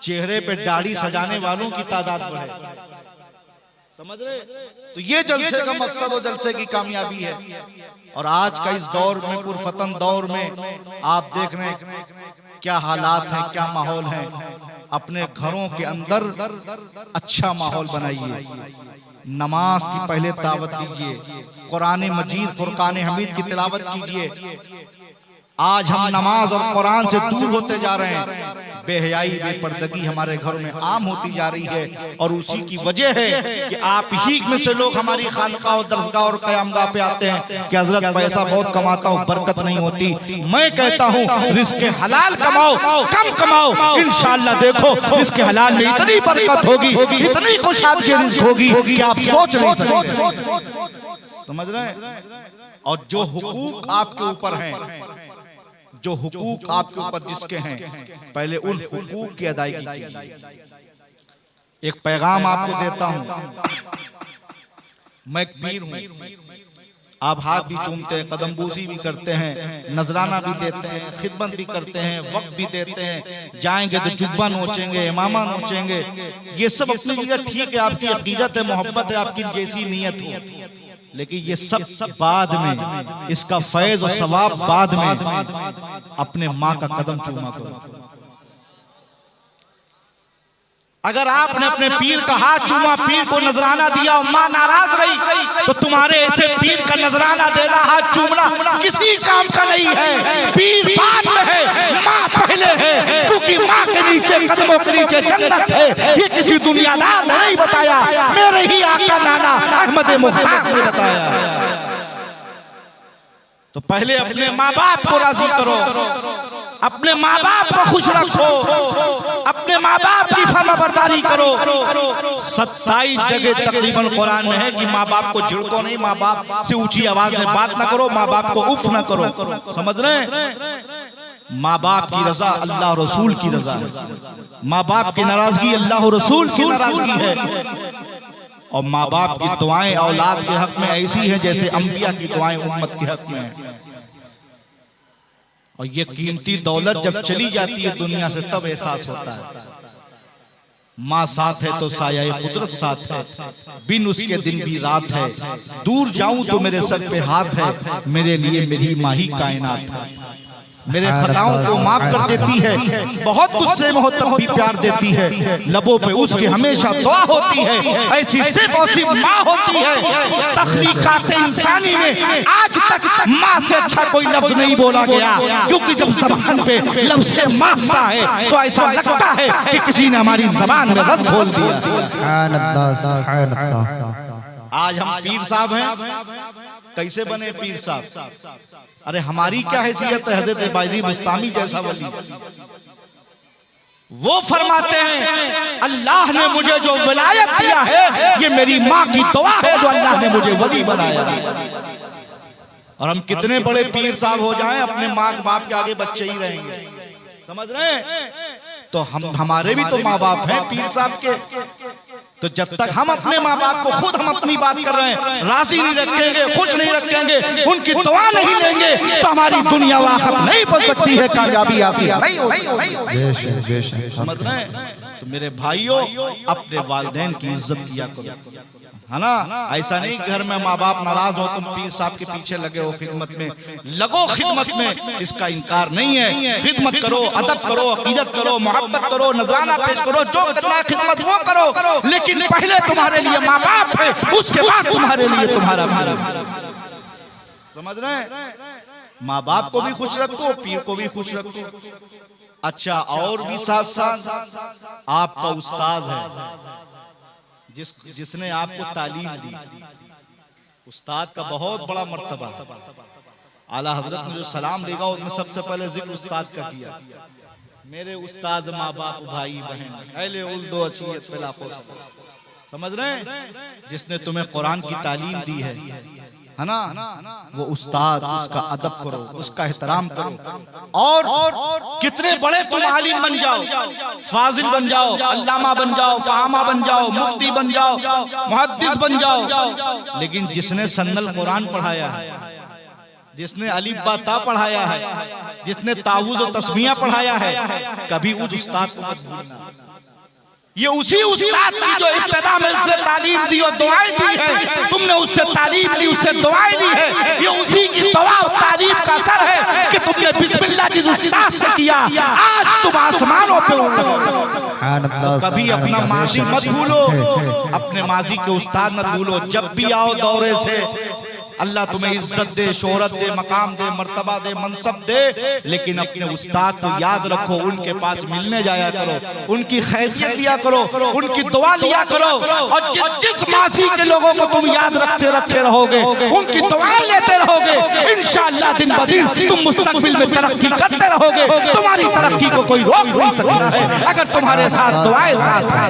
चेहरे पे दाढ़ी सजाने वालों की तादाद बढ़े। समझ रहे? तो ये जलसे का मकसद और जलसे की कामयाबी है। और आज का इस दौर में, पुरफतन दौर में, आप देख रहे हैं क्या हालात हैं, क्या माहौल है। अपने घरों के अंदर अच्छा माहौल बनाइए, नमाज की पहले दावत दीजिए, कुरान मजीद, फुरकान हमीद की तिलावत कीजिए। आज हम नमाज और कुरान से दूर होते जा रहे हैं, बेहयाई, बेपर्दगी हमारे घरों में आम होती जा रही है। और उसी की वजह है कि आप ही में से लोग हमारी खानका और दरसगाह और क़यामगाह पे आते हैं कि हजरत पैसा बहुत कमाता हूँ, बरकत नहीं होती। मैं कहता हूँ रिज़्क़ हलाल कमाओ, कम कमाओ, इंशाअल्लाह देखो रिज़्क़ हलाल में इतनी बरकत होगी, इतनी खुशहाली रिज़्क़ होगी कि आप सोच नहीं सकते। समझ रहे हैं? और जो हुकूक आपके ऊपर हैं, जो हुकूक आपके ऊपर जिसके हैं, पहले उन हुकूक की अदायगी कीजिए। एक पैगाम आपको देता हूं, मैं एक पीर हूँ, आप हाथ भी चूमते हैं, कदमबूसी भी करते हैं, नजराना भी देते हैं, खिदमत भी करते हैं, वक्त भी देते हैं, जाएंगे तो जुब्बा नोचेंगे, इमामा नोचेंगे, ये सब अपनी जगह ठीक है, आपकी अकीदत है, मोहब्बत है, आपकी जैसी नीयत हो, लेकिन ये सब बाद में, इसका फैज और सवाब बाद में। अपने माँ का कदम चूमा करो। अगर आपने अपने पीर का हाथ चूमा, पीर को नजराना दिया और माँ नाराज रही, तो तुम्हारे ऐसे पीर का नजराना देना, हाथ चूमना किसी काम का नहीं है। पीर बाद में है, माँ पहले है, क्योंकि माँ के नीचे, कदमों के नीचे जन्नत है। ये किसी दुनियादार ने नहीं बताया, मेरे ही आका नाना अहमद मुख्तार ने बताया। तो पहले अपने माँ बाप को राजी करो, अपने माँ बाप को खुश रखो, अपने माँ बाप की फरमाबरदारी करो। 27 जगह तकरीबन कुरान में है कि माँ बाप को झिड़को नहीं, माँ बाप से ऊंची आवाज में बात ना करो, माँ बाप को उफ ना करो। समझ रहे हैं? माँ बाप की रजा अल्लाह रसूल की रजा है, माँ बाप की नाराजगी अल्लाह रसूल की नाराजगी है। और माँ बाप की दुआएं औलाद के हक में ऐसी है जैसे अंबिया की दुआएं उम्मत के हक में है। और ये कीमती दौलत जब चली जाती है दुनिया से तब एहसास होता है। माँ साथ है तो साया कुदरत साथ है, बिन उसके दिन भी रात है, दूर जाऊं तो मेरे सर पे हाथ है, मेरे लिए मेरी माँ ही कायनात है। मेरे खताओं को माफ कर देती है, बहुत गुस्से में हो तब भी प्यार देती है, लबों पे उसके हमेशा दुआ होती है, ऐसी सिर्फ और सिर्फ माँ होती है। तख्लीकात इंसानी में आज तक माँ से अच्छा कोई लफ्ज नहीं बोला गया, क्योंकि जब ज़बान पे लफ्ज़ माँ आता है तो ऐसा लगता है कि किसी ने हमारी ज़बान में रस खोल दिया। आज हम पीर साहब हैं, कैसे बने पीर साहब? अरे हमारी क्या हैसियत है हजरत बायजी बुस्तामी जैसा वली? वो फरमाते हैं अल्लाह ने मुझे जो विलायत दिया है ये मेरी माँ की दुआ है जो अल्लाह ने मुझे वली बनाया। और हम कितने बड़े पीर साहब हो जाएं, अपने माँ बाप के आगे बच्चे ही रहेंगे। समझ रहे हैं? तो हमारे भी तो माँ बाप हैं पीर साहब के। तो जब तक हम अपने माँ बाप को खुद हम अपनी बात कर रहे हैं राजी नहीं रखेंगे, खुश नहीं रखेंगे, उनकी दुआ नहीं लेंगे, तो हमारी दुनिया व आखिरत नहीं बन सकती है, कामयाबी हासिल नहीं होगी। समझ रहे हैं? तो मेरे भाइयों, अपने वालिदैन की इज्जत किया करो, है ना? ऐसा नहीं घर में माँ बाप नाराज हो तुम पीर साहब के पीछे लगे हो, खिदमत में लगो, खिदमत में इसका इनकार नहीं है। खिदमत करो, अदब करो, अकीदत करो, मोहब्बत करो, नजराना पेश करो, जो करना है खिदमत वो करो, लेकिन पहले तुम्हारे लिए माँ बाप है, उसके बाद तुम्हारे लिए तुम्हारा पीर। समझ रहे हैं? माँ बाप को भी खुश रखो, पीर को भी खुश रखो। अच्छा, और भी साथ साथ आपका उस्ताद है जिसने आपको तालीम दी। उस्ताद का बहुत बड़ा मर्तबा। आला हजरत ने जो सलाम देगा उसमें सबसे पहले जिक्र उस्ताद का किया। मेरे उस्ताद माँ बाप भाई बहन अहले उल्दो अशीयत पिला खोस। समझ रहे हैं? जिसने तुम्हें कुरान की तालीम दी है ना, वो उस्ताद, उसका अदब करो, उसका एहतराम करो। और कितने बड़े तुम आलिम बन जाओ, फाजिल बन जाओ, अल्लामा बन जाओ, फहामा बन जाओ, मुफ्ती बन जाओ, मुहद्दिस बन जाओ, लेकिन जिसने सन्नल कुरान पढ़ाया है, जिसने अलिफ बा ता पढ़ाया है, जिसने तावूज़ और तस्मीया पढ़ाया है, कभी उस उस्ताद को मत भूलना। ये उसी उस्ताद की जो इब्तिदा में उसने तालीम दी और दुआएं दी है, तुमने उससे तालीम ली, उससे दुआएं ली है, ये उसी की दुआ और तालीम का असर है कि तुमने बिस्मिल्लाह जिस उस्ताद से किया आज तुम आसमानों पे हो। कभी अपना माजी मत भूलो, अपने माजी के उस्ताद मत भूलो। जब भी आओ दौरे से अल्लाह तुम्हें इज्जत दे, शोहरत दे, मकाम दे, मर्तबा दे, मनसब दे, लेकिन अपने उस्ताद को याद रखो, उनके पास मिलने जाया करो, उनकी खैरियत लिया करो, उनकी दुआ लिया करो। और जिस मासी के लोगों को तुम याद रखते रहोगे, उनकी दुआएं लेते रहोगे, इंशाअल्लाह दिन ब दिन तुम मुस्तकबिल में तरक्की करते रहोगे। तुम्हारी तरक्की को कोई रोक नहीं सकता है अगर तुम्हारे साथ दुआएं साथ हैं।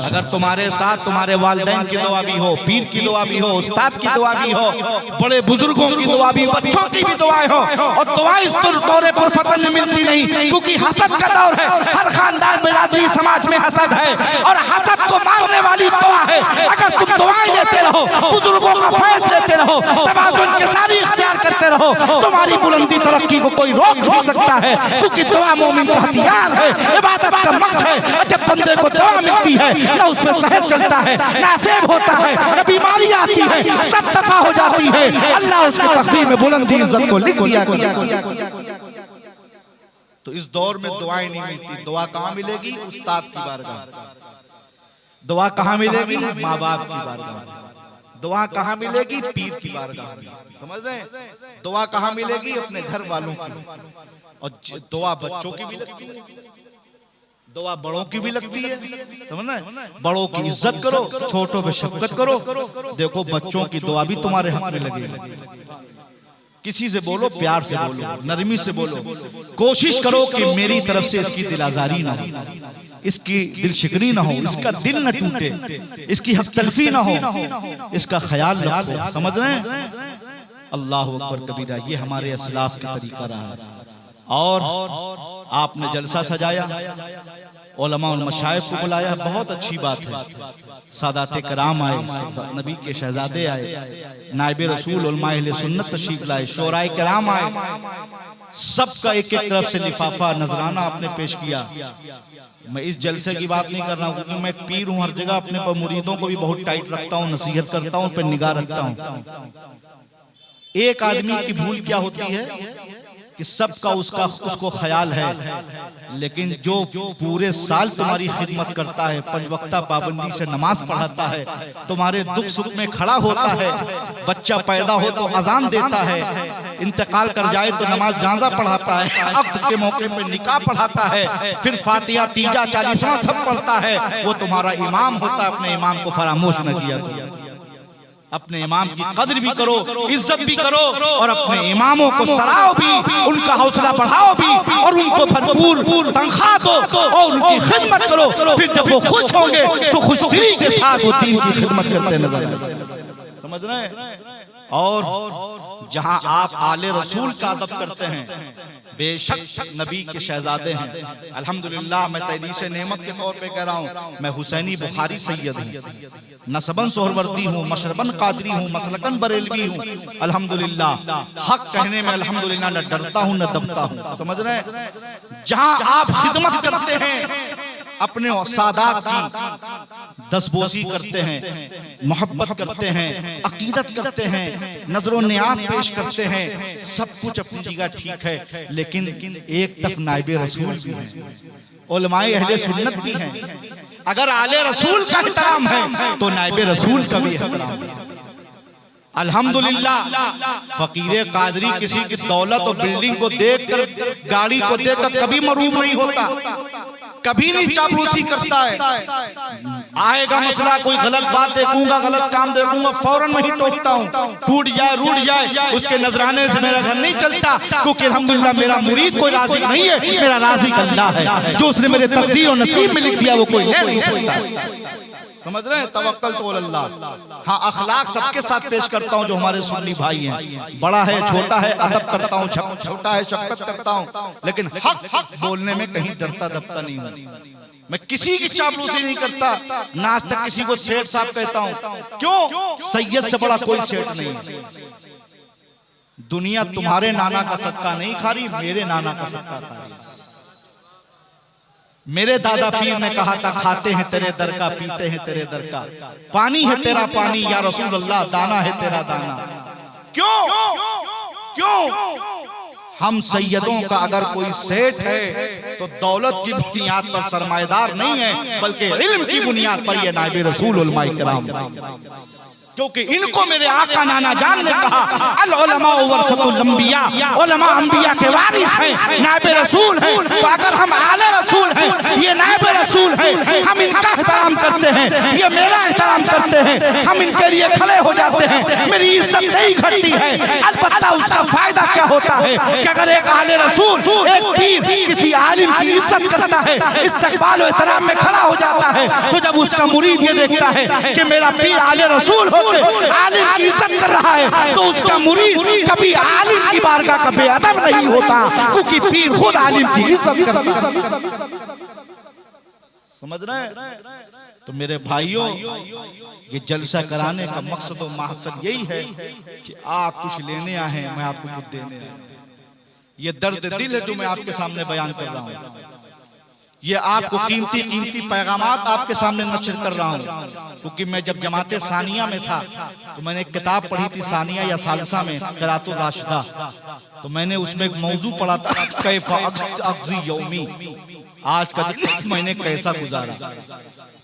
अगर तुम्हारे साथ तुम्हारे वालिदैन की दुआ भी हो, पीर की दुआ भी हो, उस्ताद की दुआ भी हो, बड़े बुजुर्गों की दुआ भी, बच्चों की भी दुआएं हो। और दुआ इस दौरे पर फतन मिलती नहीं, क्योंकि हसद का दौर है। हर खानदान बिरादरी समाज में हसद है और हसद को मारने वाली दुआ है। अगर तुम दुआएं लेते रहो, बुजुर्गों का फैज लेते रहो, तवाज़ुन के सारी इख्तियार करते रहो, तुम्हारी बुलंदी तरक्की को कोई रोक नहीं सकता है, क्योंकि दुआ मोमिन का हथियार है, इबादत का मक्सद है। जब बंदे को दुआ मिलती है ना उस पे शहर चलता है, ना सेब होता है, ना बीमारी आती है, सब दफा हो जाती है। अल्लाह उसकी तकदीर में बुलंदी इज्जत को लिख दिया गया। तो इस दौर में दुआएं नहीं मिलती। दुआ कहाँ मिलेगी? उस्ताद की बारगाह। दुआ कहाँ मिलेगी? माँ बाप की बारगाह। दुआ कहाँ मिलेगी? पीर की बारगाह। समझ रहे हैं? दुआ कहाँ मिलेगी? अपने घर वालों की। और दुआ बच्चों की भी लगती है, दुआ बड़ों की भी लगती है। समझ रहे हैं? बड़ों की इज्जत करो, छोटों पे शफकत करो। देखो बच्चों की दुआ भी तुम्हारे हक में लगेगी। किसी से बोलो प्यार से बोलो, नरमी से बोलो। कोशिश करो कि मेरी तरफ से इसकी दिल आजारी ना हो, इसकी दिल शिकनी ना हो, इसका दिल न टूटे, इसकी हक तलफी ना हो, इसका ख्याल रखो। समझ रहे हैं? अल्लाह अकबर कबीरा। ये हमारे असलाफ का तरीका रहा है। और आपने जलसा सजाया, उलमा और मशाइख को बुलाया, बहुत अच्छी बात है। सादाते कराम आए, नबी के शहजादे आए, नायबे रसूल उलमा अहले सुन्नत तशरीफ लाए, शोराए कराम आए, सबका एक एक तरफ से लिफाफा नजराना आपने पेश किया। मैं इस जलसे की बात नहीं कर रहा हूँ, क्योंकि मैं एक पीर हूँ, हर जगह अपने पर मुरीदों को भी बहुत टाइट रखता हूँ, नसीहत करता हूँ, पर निगाह रखता हूँ। एक आदमी की भूल क्या होती है कि सबका उसको ख्याल है, लेकिन जो पूरे साल तुम्हारी खिदमत करता है, 5 वक्ता पाबंदी से नमाज पढ़ाता है, तुम्हारे दुख सुख में खड़ा होता है, बच्चा पैदा हो तो अजान देता है, इंतकाल कर जाए तो नमाज जनाजा पढ़ाता है, अक़्द के मौके पे निकाह पढ़ाता है, फिर फातिहा तीजा 40वां सब पढ़ता है, वो तुम्हारा इमाम होता है। अपने इमाम को फरामोश न किया करो। अपने इमाम की कदर भी करो, इज्जत भी करो, और अपने इमामों को सराहो भी, उनका हौसला बढ़ाओ भी, और उनको भरपूर तनख्वाह दो और उनकी खिदमत करो। फिर जब वो खुश होंगे तो खुशदिली के साथ वो दीन की खिदमत करते नजर आएंगे। समझ रहे हैं? और जहां आप आले रसूल का अदब करते हैं, बेशक नबी के शहजादे हैं। अल्हम्दुलिल्लाह, मैं तहरीस नेमत के तौर पे कह रहा हूँ, मैं हुसैनी बुखारी सैयद हूँ, नसबन सोहरवर्दी हूँ, मशरबन कादरी हूँ, मसलकन बरेलवी हूँ। अल्हम्दुलिल्लाह, हक कहने में अल्हम्दुलिल्लाह न डरता हूँ न दबता हूँ। समझ रहे हैं? जहाँ आप खिदमत करते हैं, अपने सादात की दसबोसी करते हैं, मोहब्बत करते हैं, अकीदत करते हैं, नजरो नियाज पेश करते हैं, सब कुछ अपनी जगह ठीक है, लेकिन एक तरफ नाइबे रसूल भी हैं, उलमाए अहले सुन्नत भी हैं। अगर आले रसूल का एहतराम है तो नाइबे रसूल का भी एहतराम है। अल्हम्दुलिल्लाह, फकीर कादरी किसी की दौलत और बिल्डिंग को देखकर, गाड़ी को देखकर कभी मरूम नहीं होता, कभी नहीं चापलूसी करता है। आएगा मसला, कोई गलत बात देखूंगा, गलत काम देखूंगा, फौरन वही टोकता हूँ, टूट जाए रूट जाए, उसके नजराने से मेरा घर नहीं चलता, क्योंकि अल्हम्दुलिल्लाह मेरा मुरीद कोई राज़िक नहीं है, मेरा राज़िक अल्लाह है। जो उसने मेरे तकदीर और नसीब में लिख दिया वो कोई ले नहीं सकता। समझ रहे हैं? तवक्कल तो अल्लाह। हाँ, अखलाक सबके साथ पेश करता हूँ जो हमारे सुन्नी भाई हैं, बड़ा है छोटा है अदब करता हूँ, छोटा है शफकत करता हूँ, लेकिन हक बोलने में कहीं डरता दबता नहीं हूँ। मैं किसी की चापलूसी नहीं करता, ना आज तक किसी को सेठ साहब कहता हूँ। क्यों? सैयद से बड़ा कोई सेठ नहीं। दुनिया तुम्हारे नाना का सदका नहीं खा रही, मेरे नाना का सदका खा रही। मेरे दादा पीर ने कहा था, खाते हैं तेरे दर का, पीते हैं तेरे दर का, पानी है तेरा पानी या रसूल अल्लाह, दाना है तेरा दाना। क्यों? क्यों? हम सैयदों का अगर कोई सेठ है तो दौलत की बुनियाद पर सरमाएदार नहीं है, बल्कि इल्म की बुनियाद पर ये नाइबे रसूल उलमाए किराम, क्योंकि इनको मेरे आका नाना जान ने कहा, अल उलमा वरसतुल अंबिया, उलमा अंबिया के वारिस हैं, नाइबे रसूल हैं। तो अगर हम आले रसूल हैं, ये नाइबे रसूल हैं, हम इनका एहतराम करते हैं, ये मेरा एहतराम करते हैं, हम इनके लिए खड़े हो जाते हैं, मेरी इज्जत नहीं घटती है। अलबत्ता उसका फायदा क्या होता है कि अगर एक आले रसूल एक पीर किसी आलिम की इज्जत करता है, इस्तकबाल व एहतराम में खड़ा हो जाता है, तो जब उसका मुरीद ये देखता है कि मेरा पीर आले रसूल होकर आलिम की इज्जत कर रहा है, तो उसका मुरीद कभी आलिम की बारगाह का बेअदब नहीं होता, क्योंकि पीर खुद आलिम की इज्जत करता है। समझ रहे हैं? तो मेरे भाइयों, ये जलसा कराने का मकसद और महसद यही है कि आप कुछ लेने आए हैं, मैं आपको कुछ देने आया हूं। ये दर्द दिल है जो मैं आपके सामने बयान कर रहा हूँ। ये आपको कीमती पैगामात आपके सामने नशर कर रहा हूँ, क्योंकि मैं जब जमाते सानिया में था तो मैंने एक किताब पढ़ी थी, सानिया या सालसा में, क़िराअतुर राशिदा। तो मैंने उसमें एक मौजू पढ़ा था, कैफ़ा अग़ज़ी यौमी, आज का दिन मैंने कैसा गुजारा।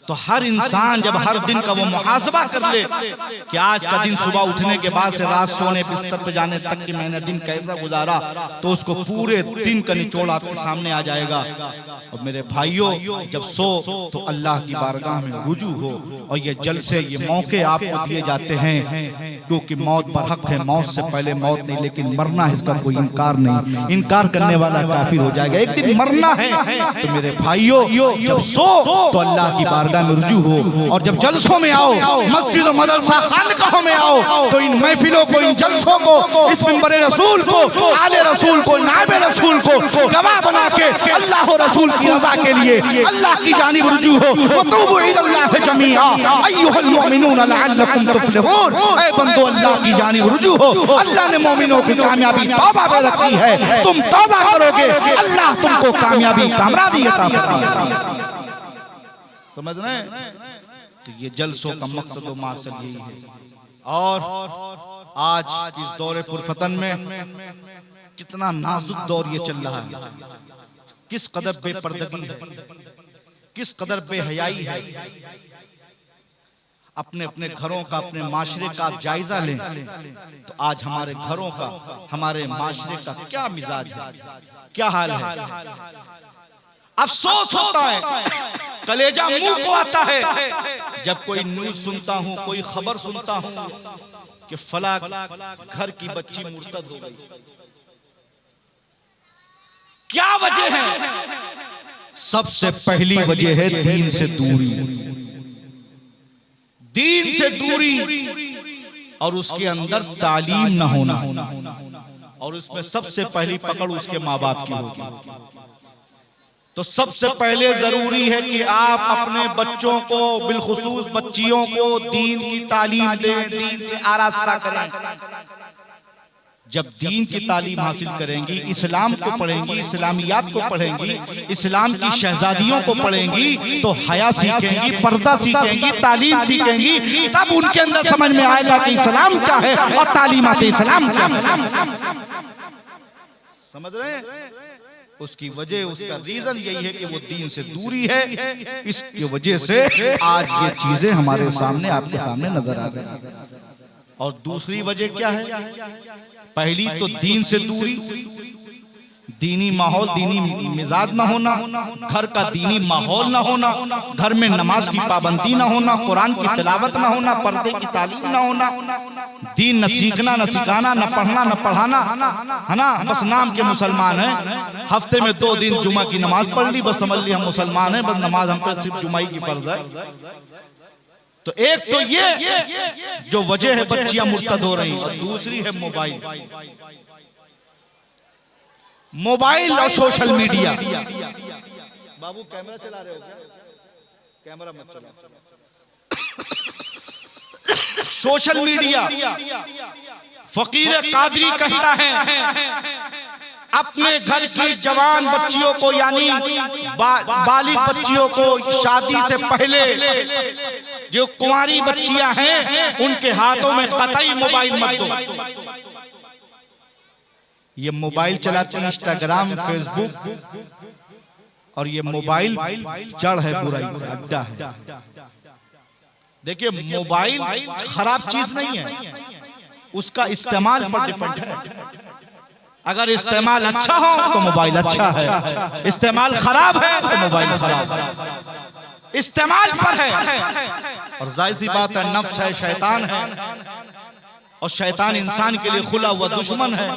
तो हर इंसान जब हर दिन का वो मुहासबा कर ले कि आज का दिन सुबह उठने के बाद से रात सोने बिस्तर पर जाने तक कि मैंने दिन कैसा गुजारा, तो उसको पूरे दिन का निचोड़ आपके सामने आ जाएगा। और मेरे भाइयों, जब सो तो अल्लाह की बारगाह में रुजू हो, और ये जलसे ये मौके आपको दिए जाते हैं, क्योंकि मौत बरहक है, मौत से पहले मौत नहीं, लेकिन मरना है इसका कोई इनकार नहीं। इनकार करने वाला काफिर हो जाएगा, एक दिन मरना है। तो मेरे भाइयों, जब सो तो अल्लाह की बारगाह में रुजू हो, और जब जलसों में आओ, मस्जिद और मदरसा खानकाहों में आओ, तो इन महफिलों को, इन जलसों को, इस मिंबर रसूल को, आले रसूल को, नायब रसूल को गवाह बना के अल्लाह और रसूल की रज़ा के लिए अल्लाह की जानिब रुजू हो। वतूबू इलल्लाहि जमीआ अय्युहल मुमिनून लअल्लकुम तुफ्लिहून, ऐ बंदो अल्लाह की जानिब रुजू हो। अल्लाह ने मोमिनों की कामयाबी तौबा में रखी है, तुम तौबा करोगे अल्लाह तुमको कामयाबी कामराबी अता फरमाएगा। समझ रहे हैं? तो ये जलसों का मकसद और मासद यही है। और आज इस दौरे पुरफतन में कितना नाजुक दौर ये चल रहा है, किस कदर बेपर्दगी है, किस कदर बेहयाई है। अपने अपने घरों का, अपने माशरे का आप जायजा लें, तो आज हमारे घरों का, हमारे माशरे का क्या मिजाज है, क्या हाल है। अफसोस होता है, कलेजा मुंह को आता है जब कोई न्यूज सुनता हूं, कोई खबर सुनता हूं कि फला घर की बच्ची मुर्तद हो गई। क्या वजह है? सबसे पहली वजह है दीन से दूरी, दीन से दूरी, और उसके अंदर तालीम न होना, और उसमें सबसे पहली पकड़ उसके माँ बाप की होगी। तो सबसे पहले जरूरी है कि आप अपने बच्चों को, बिलखुसूस बच्चियों को दीन की तालीम दें, दीन से आरास्ता करें। जब दीन की तालीम हासिल करेंगी, इस्लाम को पढ़ेंगी, इस्लामियात को पढ़ेंगी, इस्लाम की शहजादियों को पढ़ेंगी, तो हया सीखेंगी, पर्दा सीखेंगी, तालीम सीखेंगी, तब उनके अंदर समझ में आएगा कि इस्लाम क्या है और तालीमात इस्लाम क्या है। समझ रहे हैं? उसकी वजह, उसका रीजन यही है कि वो दीन से दूरी है। इसकी वजह से आज ये चीजें हमारे सामने, आपके सामने नजर आ रही। और दूसरी वजह क्या है? पहली तो दीन से दूरी, दीनी माहौल, दीनी मिजाज ना होना, घर का दीनी माहौल ना होना, घर में नमाज की पाबंदी ना होना, कुरान की तिलावत ना होना, पर्दे की तालीम ना होना, दीन न सीखना, न सिखाना, न पढ़ना, न पढ़ाना, है ना। बस नाम के मुसलमान हैं, हफ्ते में 2 दिन जुमा की नमाज पढ़ ली, बस समझ ली हम मुसलमान हैं, बस नमाज हम पर सिर्फ जुमाई की फर्ज है। तो एक तो ये जो वजह है बच्चियां मुर्तद हो रही, और दूसरी है मोबाइल, मोबाइल और सोशल मीडिया। बाबू कैमरा चला रहे हो क्या? कैमरा मत चला। सोशल मीडिया, फकीर कादरी कहता है अपने घर की जवान बच्चियों को, यानी बालिग बच्चियों को शादी से पहले जो कुंवारी बच्चियां हैं उनके हाथों में कतई मोबाइल मत दो। ये मोबाइल चलाते हैं, इंस्टाग्राम, फेसबुक, और ये मोबाइल जड़ है बुराई, अड्डा है। देखिए, मोबाइल खराब चीज नहीं है, उसका इस्तेमाल पर डिपेंड है। अगर इस्तेमाल अच्छा हो तो मोबाइल अच्छा है, इस्तेमाल खराब है तो मोबाइल खराब है। इस्तेमाल पर है। और जाहिर सी बात है, नफ्स है, शैतान है, और शैतान इंसान के लिए खुला हुआ दुश्मन है।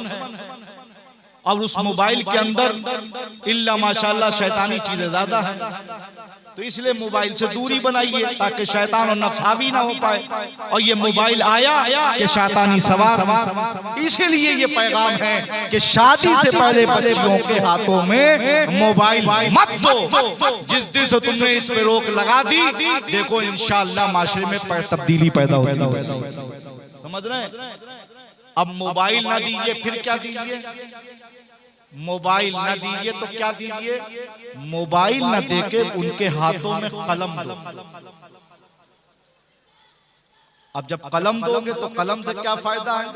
और उस मोबाइल के अंदर इल्ला माशाल्लाह शैतानी चीजें ज्यादा है, तो इसलिए मोबाइल से दूरी बनाइए ताकि शैतान और नफ्स हावी ना हो पाए। और ये मोबाइल आया कि शैतानी सवार, इसीलिए ये पैगाम है कि शादी से पहले बच्चियों के हाथों में मोबाइल मत दो। जिस दिन से तुमने इस पे रोक लगा दी, देखो इंशाअल्लाह माशरे में तब्दीली पैदा होती है। समझ रहे हैं? अब मोबाइल ना दीजिए फिर क्या दीजिए? मोबाइल ना दीजिए तो क्या दीजिए? मोबाइल ना देके उनके हाथों में कलम दो। अब जब कलम दोगे तो कलम से क्या फायदा है?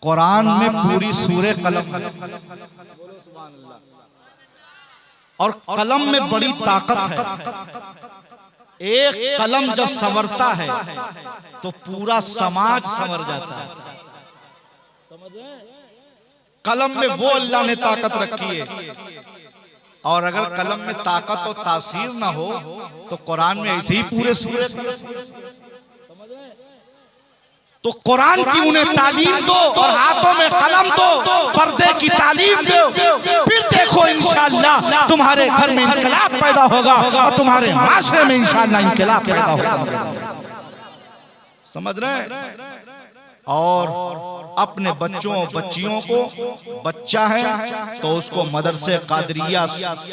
कुरान में पूरी सूरे कलम, और कलम में बड़ी ताकत है। एक कलम जब संवरता है तो पूरा समाज संवर जाता है। समझ रहे हैं? कलम में वो अल्लाह ने ताकत रखी है, और अगर कलम में ताकत और तासीर ना हो तो कुरान में ऐसे ही पूरे सूरे। तो कुरान की उन्हें तालीम दो और हाथों में कलम दो, पर्दे की तालीम दो, फिर देखो इंशाअल्लाह तुम्हारे घर में इंकलाब पैदा होगा और तुम्हारे माशरे में इंशाअल्लाह इंकलाब पैदा होगा। समझ रहे हैं? और अपने बच्चों बच्चियों को, बच्चा है तो उसको मदरसे कादरिया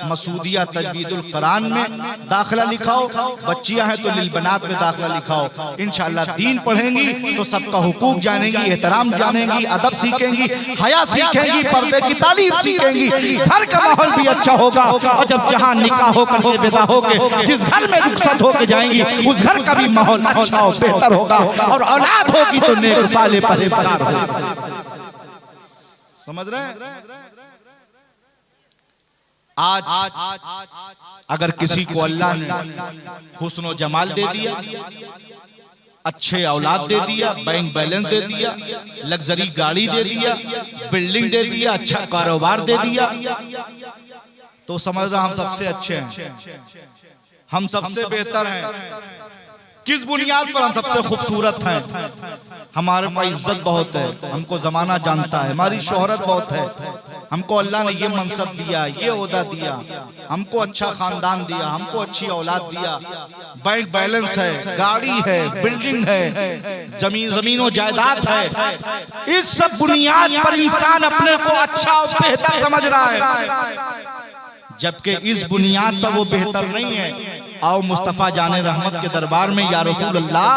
मसूदिया तजवीदुल कुरान में दाखिला लिखाओ, बच्चियां हैं तो लिलबनात में दाखिला लिखाओ। इंशाअल्लाह दीन पढ़ेंगी तो सबका हुकूक जानेंगी, एहतराम जानेंगी, अदब सीखेंगी, हया सीखेंगी, पर्दे की तालीम सीखेंगी, घर का माहौल भी अच्छा होगा। और जब जहां निकाह होकर के विदा होके जिस घर में रुखसत होके जाएंगी उस घर का भी माहौल अच्छा और बेहतर होगा, और औलाद होगी तो नेक साले परहेजगार होगी। समझ रहे हैं? आज अगर किसी को अल्लाह ने हुस्न और जमाल दे दिया, अच्छे औलाद दे दिया, बैंक बैलेंस दे दिया, लग्जरी गाड़ी दे दिया, बिल्डिंग दे दिया, अच्छा कारोबार दे दिया, तो समझ हम सबसे अच्छे हैं, हम सबसे बेहतर हैं। किस बुनियाद पर हम सबसे खूबसूरत हैं? हमारे पास इज्जत बहुत है, हमको जमाना जानता है, हमारी शोहरत बहुत है, हमको अल्लाह ने ये मनसब दिया, ये ओहदा दिया, हमको अच्छा खानदान दिया, हमको अच्छी औलाद दिया, बैंक बैलेंस है, गाड़ी है, बिल्डिंग है, जमीनों जायदाद है। इस सब बुनियाद पर इंसान अपने को अच्छा और बेहतर समझ रहा है, जबकि इस बुनियाद पर वो बेहतर नहीं है। आओ मुस्तफा जाने रहमत के दरबार में, या रसूल अल्लाह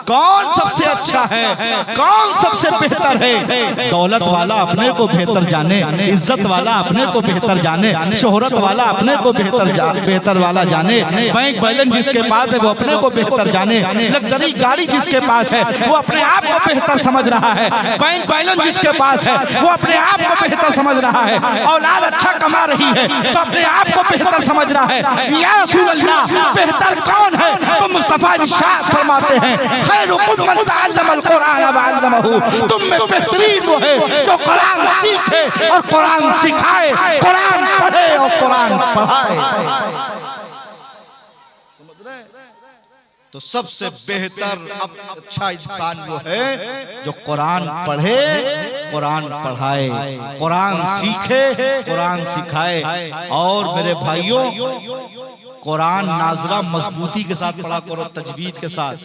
कौन सबसे अच्छा है, कौन सबसे बेहतर है? दौलत वाला अपने को बेहतर जाने, इज्जत वाला अपने को बेहतर जाने, शोहरत वाला अपने को बेहतर वाला जाने, बैंक बैलेंस जिसके पास है वो अपने को बेहतर जाने, लग्जरी गाड़ी जिसके पास है वो अपने आप को बेहतर समझ रहा है, बैंक बैलेंस जिसके पास है वो अपने आप को बेहतर समझ रहा है, औलाद अच्छा कमा रही है तो अपने आप को बेहतर समझ रहा है। या रसूल अल्लाह बेहतर कौन है? तो मुस्तफा इरशाद फरमाते हैं, खैरुकुम मन तअल्लमल कुरान व अल्लमहु, तुम में बेहतरीन वो है जो कुरान सीखे और कुरान सिखाए, कुरान पढ़े और कुरान पढ़ाए। तो सबसे बेहतर अच्छा इंसान वो है जो कुरान पढ़े, कुरान पढ़ाए, कुरान सीखे, कुरान सिखाए। और मेरे भाइयों, कुरान नाजरा मजबूती के साथ पढ़ा करो, तजवीद के साथ।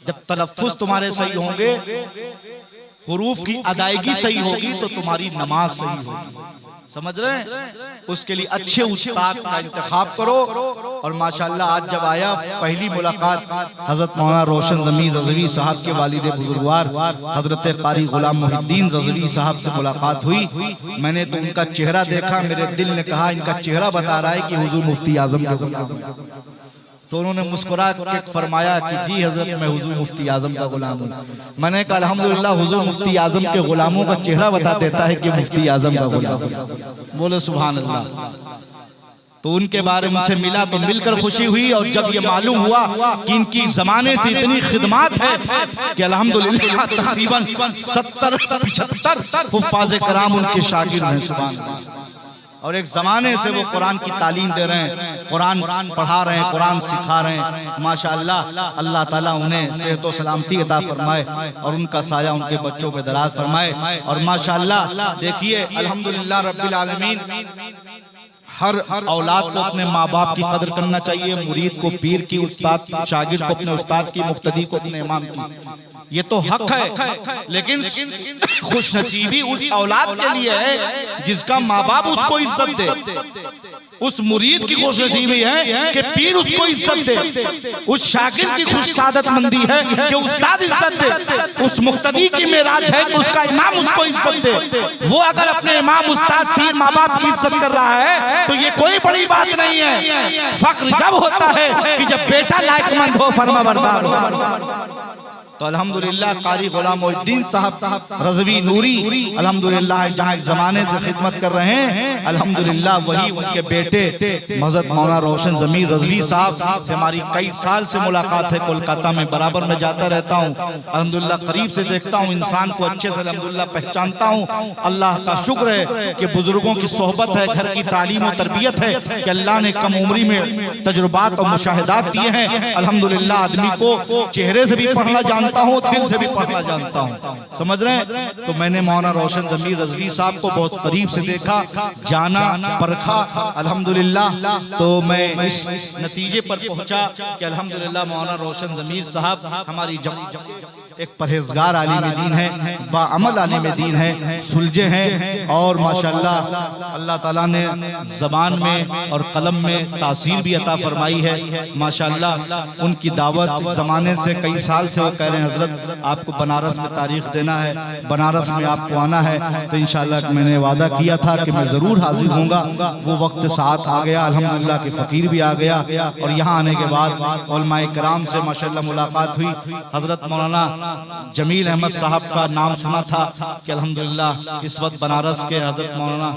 जब तलफ्फुज तुम्हारे सही होंगे, हुरूफ की अदायगी सही होगी तो तुम्हारी नमाज सही होगी। समझ रहे हैं? उसके लिए अच्छे उस्ताद का इंतखाब करो। और माशाल्लाह आज जब आया, पहली मुलाकात हजरत मौलाना रोशन ज़मीर रज़वी साहब के वालिद बुजुर्गवार हजरत कारी गुलाम मुहिद्दीन रज़वी साहब से मुलाकात हुई। मैंने तो उनका चेहरा देखा, मेरे दिल ने कहा इनका चेहरा बता रहा है कि हुजूर मुफ्ती आजम का गुलाम। तो उन्होंने मुस्कुरा के फरमाया कि जी हजरत मैं हुजूर मुफ्ती आजम का गुलाम हूँ। मैंने कहा अल्हम्दुलिल्लाह, हुजूर मुफ्ती आजम के गुलामों का चेहरा बता देता है कि मुफ्ती आजम का गुलाम। बोलो सुभान अल्लाह। तो उनके बारे में उनसे मिला तो मिलकर खुशी हुई, और जब ये मालूम हुआ कि इनकी जमाने से इतनी खिदमत है कि अल्हम्दुलिल्लाह तकरीबन 70-75 हुफ्फाज़ कराम उनके शागिर्द हैं। सुभान अल्लाह। और एक ज़माने से वो कुरान की तालीम दे रहे हैं, कुरान पढ़ा रहे हैं, कुरान सिखा रहे हैं। माशाअल्लाह, अल्लाह ताला उन्हें सेहत व सलामती अता फरमाए और उनका साया उनके बच्चों पे दराज फरमाए। और माशाअल्लाह देखिए, अल्हम्दुलिल्लाह रब्बिल आलमीन, हर औलाद को अपने माँ बाप की कदर करना चाहिए, मुरीद को पीर की, उस्ताद शागिर्द को अपने उस्ताद की, मुक्तदी को अपने इमाम की, ये तो हक है। लेकिन खुश नसीबी उस औलाद के लिए है जिसका माँ बाप उसको इज्जत दे। उस मुरीद की खुश नसीबी है कि पीर उसको इज्जत दे। उस शागिर्द की खुश सादत मंदी है कि उस्ताद इज्जत दे। उस मुक्तदी की मेराज है कि उसका इमाम उसको इज्जत दे। वो अगर अपने इमाम, उस्ताद, पीर, माँ बाप की इज्जत कर रहा है तो ये कोई बड़ी बात नहीं है। फख्र जब होता है कि जब बेटा लायकमंद हो, फरमाबरदार हो। तो अल्हम्दुलिल्लाह कारी गुलाम मोहिउद्दीन साहब रज़वी नूरी अल्हम्दुलिल्लाह जहाँ एक ज़माने से खिदमत कर रहे हैं, अल्हम्दुलिल्लाह वही उनके बेटे हज़रत मौलाना रोशन ज़मीर रज़वी साहब से हमारी कई साल से मुलाकात है। कोलकाता में बराबर मैं जाता रहता हूँ, अल्हम्दुलिल्लाह करीब से देखता हूँ, इंसान को अच्छे से अल्हम्दुलिल्लाह पहचानता हूँ। अल्लाह का शुक्र है कि बुजुर्गों की सोहबत है, घर की तालीम और तरबियत है कि अल्लाह ने कम उम्री में तजुर्बात और मुशाहिदात दिए हैं। अल्हम्दुलिल्लाह आदमी को चेहरे से भी पढ़ना जानता हूँ, दिल से भी पढ़ना जानता हूँ, समझ रहे हैं। तो मैंने मौलाना रोशन ज़मीर रज़वी साहब को बहुत करीब से देखा, जाना, परखा अल्हम्दुलिल्लाह। तो मैं इस नतीजे पर पहुंचा कि अल्हम्दुलिल्लाह मौलाना रोशन ज़मीर साहब हमारी एक परहेजगार आलिम दीन है, बाअमल आलिम दीन है, सुलझे हैं और माशाअल्लाह अल्लाह ताला ने ज़बान में और कलम में तासीर भी अता फरमाई है। माशाअल्लाह उनकी दावत ज़माने से, कई साल से वो कह रहे हैं हजरत आपको बनारस में तारीख देना है, बनारस में आपको आना है। तो इंशाअल्लाह मैंने वादा किया था कि मैं ज़रूर हाजिर होऊंगा। वो वक्त साथ आ गया, अल्हम्दुलिल्लाह के फ़कीर भी आ गया और यहाँ आने के बाद उलमाए किराम से माशाअल्लाह मुलाकात हुई। हजरत मौलाना जमील अहमद साहब का नाम सुना था कि अल्हम्दुलिल्लाह इस वक्त बनारस के हजरत मौलाना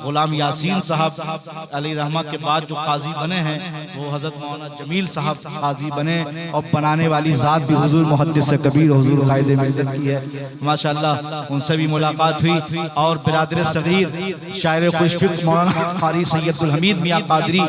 गुलाम यासीन साहब अली रहमा के बाद जो काजी बने हैं वो हजरत मौलाना जमील साहब काजी बने और बनाने वाली ज़ात भी हुजूर मुहद्दिस कबीर हुजूर कायदे मिल्लत की है। माशाअल्लाह उनसे भी मुलाकात हुई और बिरादर सगीर शायर खुशफिक मौलाना कारी सैयदुल हमीद मियां कादरी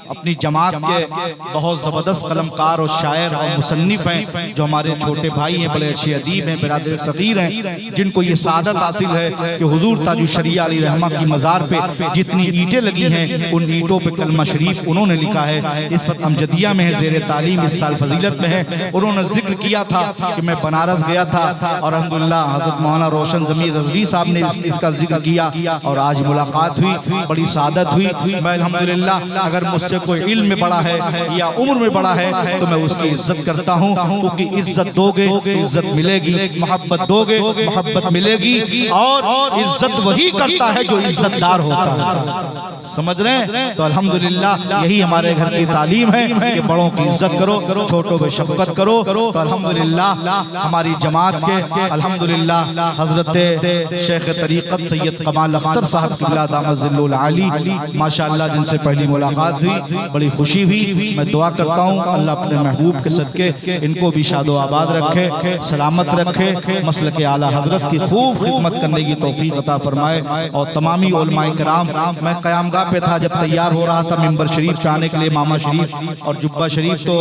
अपनी जमात के बहुत ज़बरदस्त कलमकार और शायर और मुसन्निफ हैं, जो हमारे छोटे भाई हैं, बड़े अच्छे अदीब हैं, बिरादर सगीर हैं, जिनको ये सादत हासिल है कि हुजूर ताजुश शरिया अली रहमा की मज़ार पे जितनी ईंटें लगी हैं उन ईंटों पे कलमा शरीफ उन्होंने लिखा है। इस वक्त अमजदिया में है, ज़ेरे तालीम, इस साल फजीलत में है। उन्होंने जिक्र किया था कि मैं बनारस गया था और अल्हम्दुलिल्लाह हज़रत मौलाना रोशन ज़मीर रज़वी साहब ने इसका जिक्र किया और आज मुलाकात हुई, बड़ी सादत हुई। मैं अल्हम्दुलिल्लाह अगर मुझसे कोई इल्म में बड़ा है या उम्र में बड़ा है तो मैं उसकी इज्जत करता हूँ, क्योंकि इज्जत दोगे इज्जत मिलेगी, मोहब्बत दोगे मोहब्बत मिलेगी और इज्जत वही करता है जो इज्जतदार होता है। समझ रहे हैं? तो अल्हम्दुलिल्लाह यही हमारे घर की तालीम है कि बड़ों की इज्जत करो, छोटों पे शफकत करो। तो अल्हम्दुलिल्लाह हमारी जमात के अल्हम्दुलिल्लाह हजरत शेख तरीक़त सैयद कमाल अख्तर साहब क़िबला दामत ज़िल्लुल आली माशाअल्लाह जिनसे पहली मुलाकात हुई, बड़ी खुशी हुई। मैं दुआ करता हूँ अल्लाह अपने महबूब के सदके इनको भी शादो आबाद रखे, सलामत रखे, मसलक आला हजरत की खूब खिदमत करने की तौफीक अता फरमाए। और तमामी उलमाए किराम, मैं क़यामगाह पे था जब तैयार हो रहा था मिंबर शरीफ पे आने के लिए, मामा शरीफ और जुब्बा शरीफ तो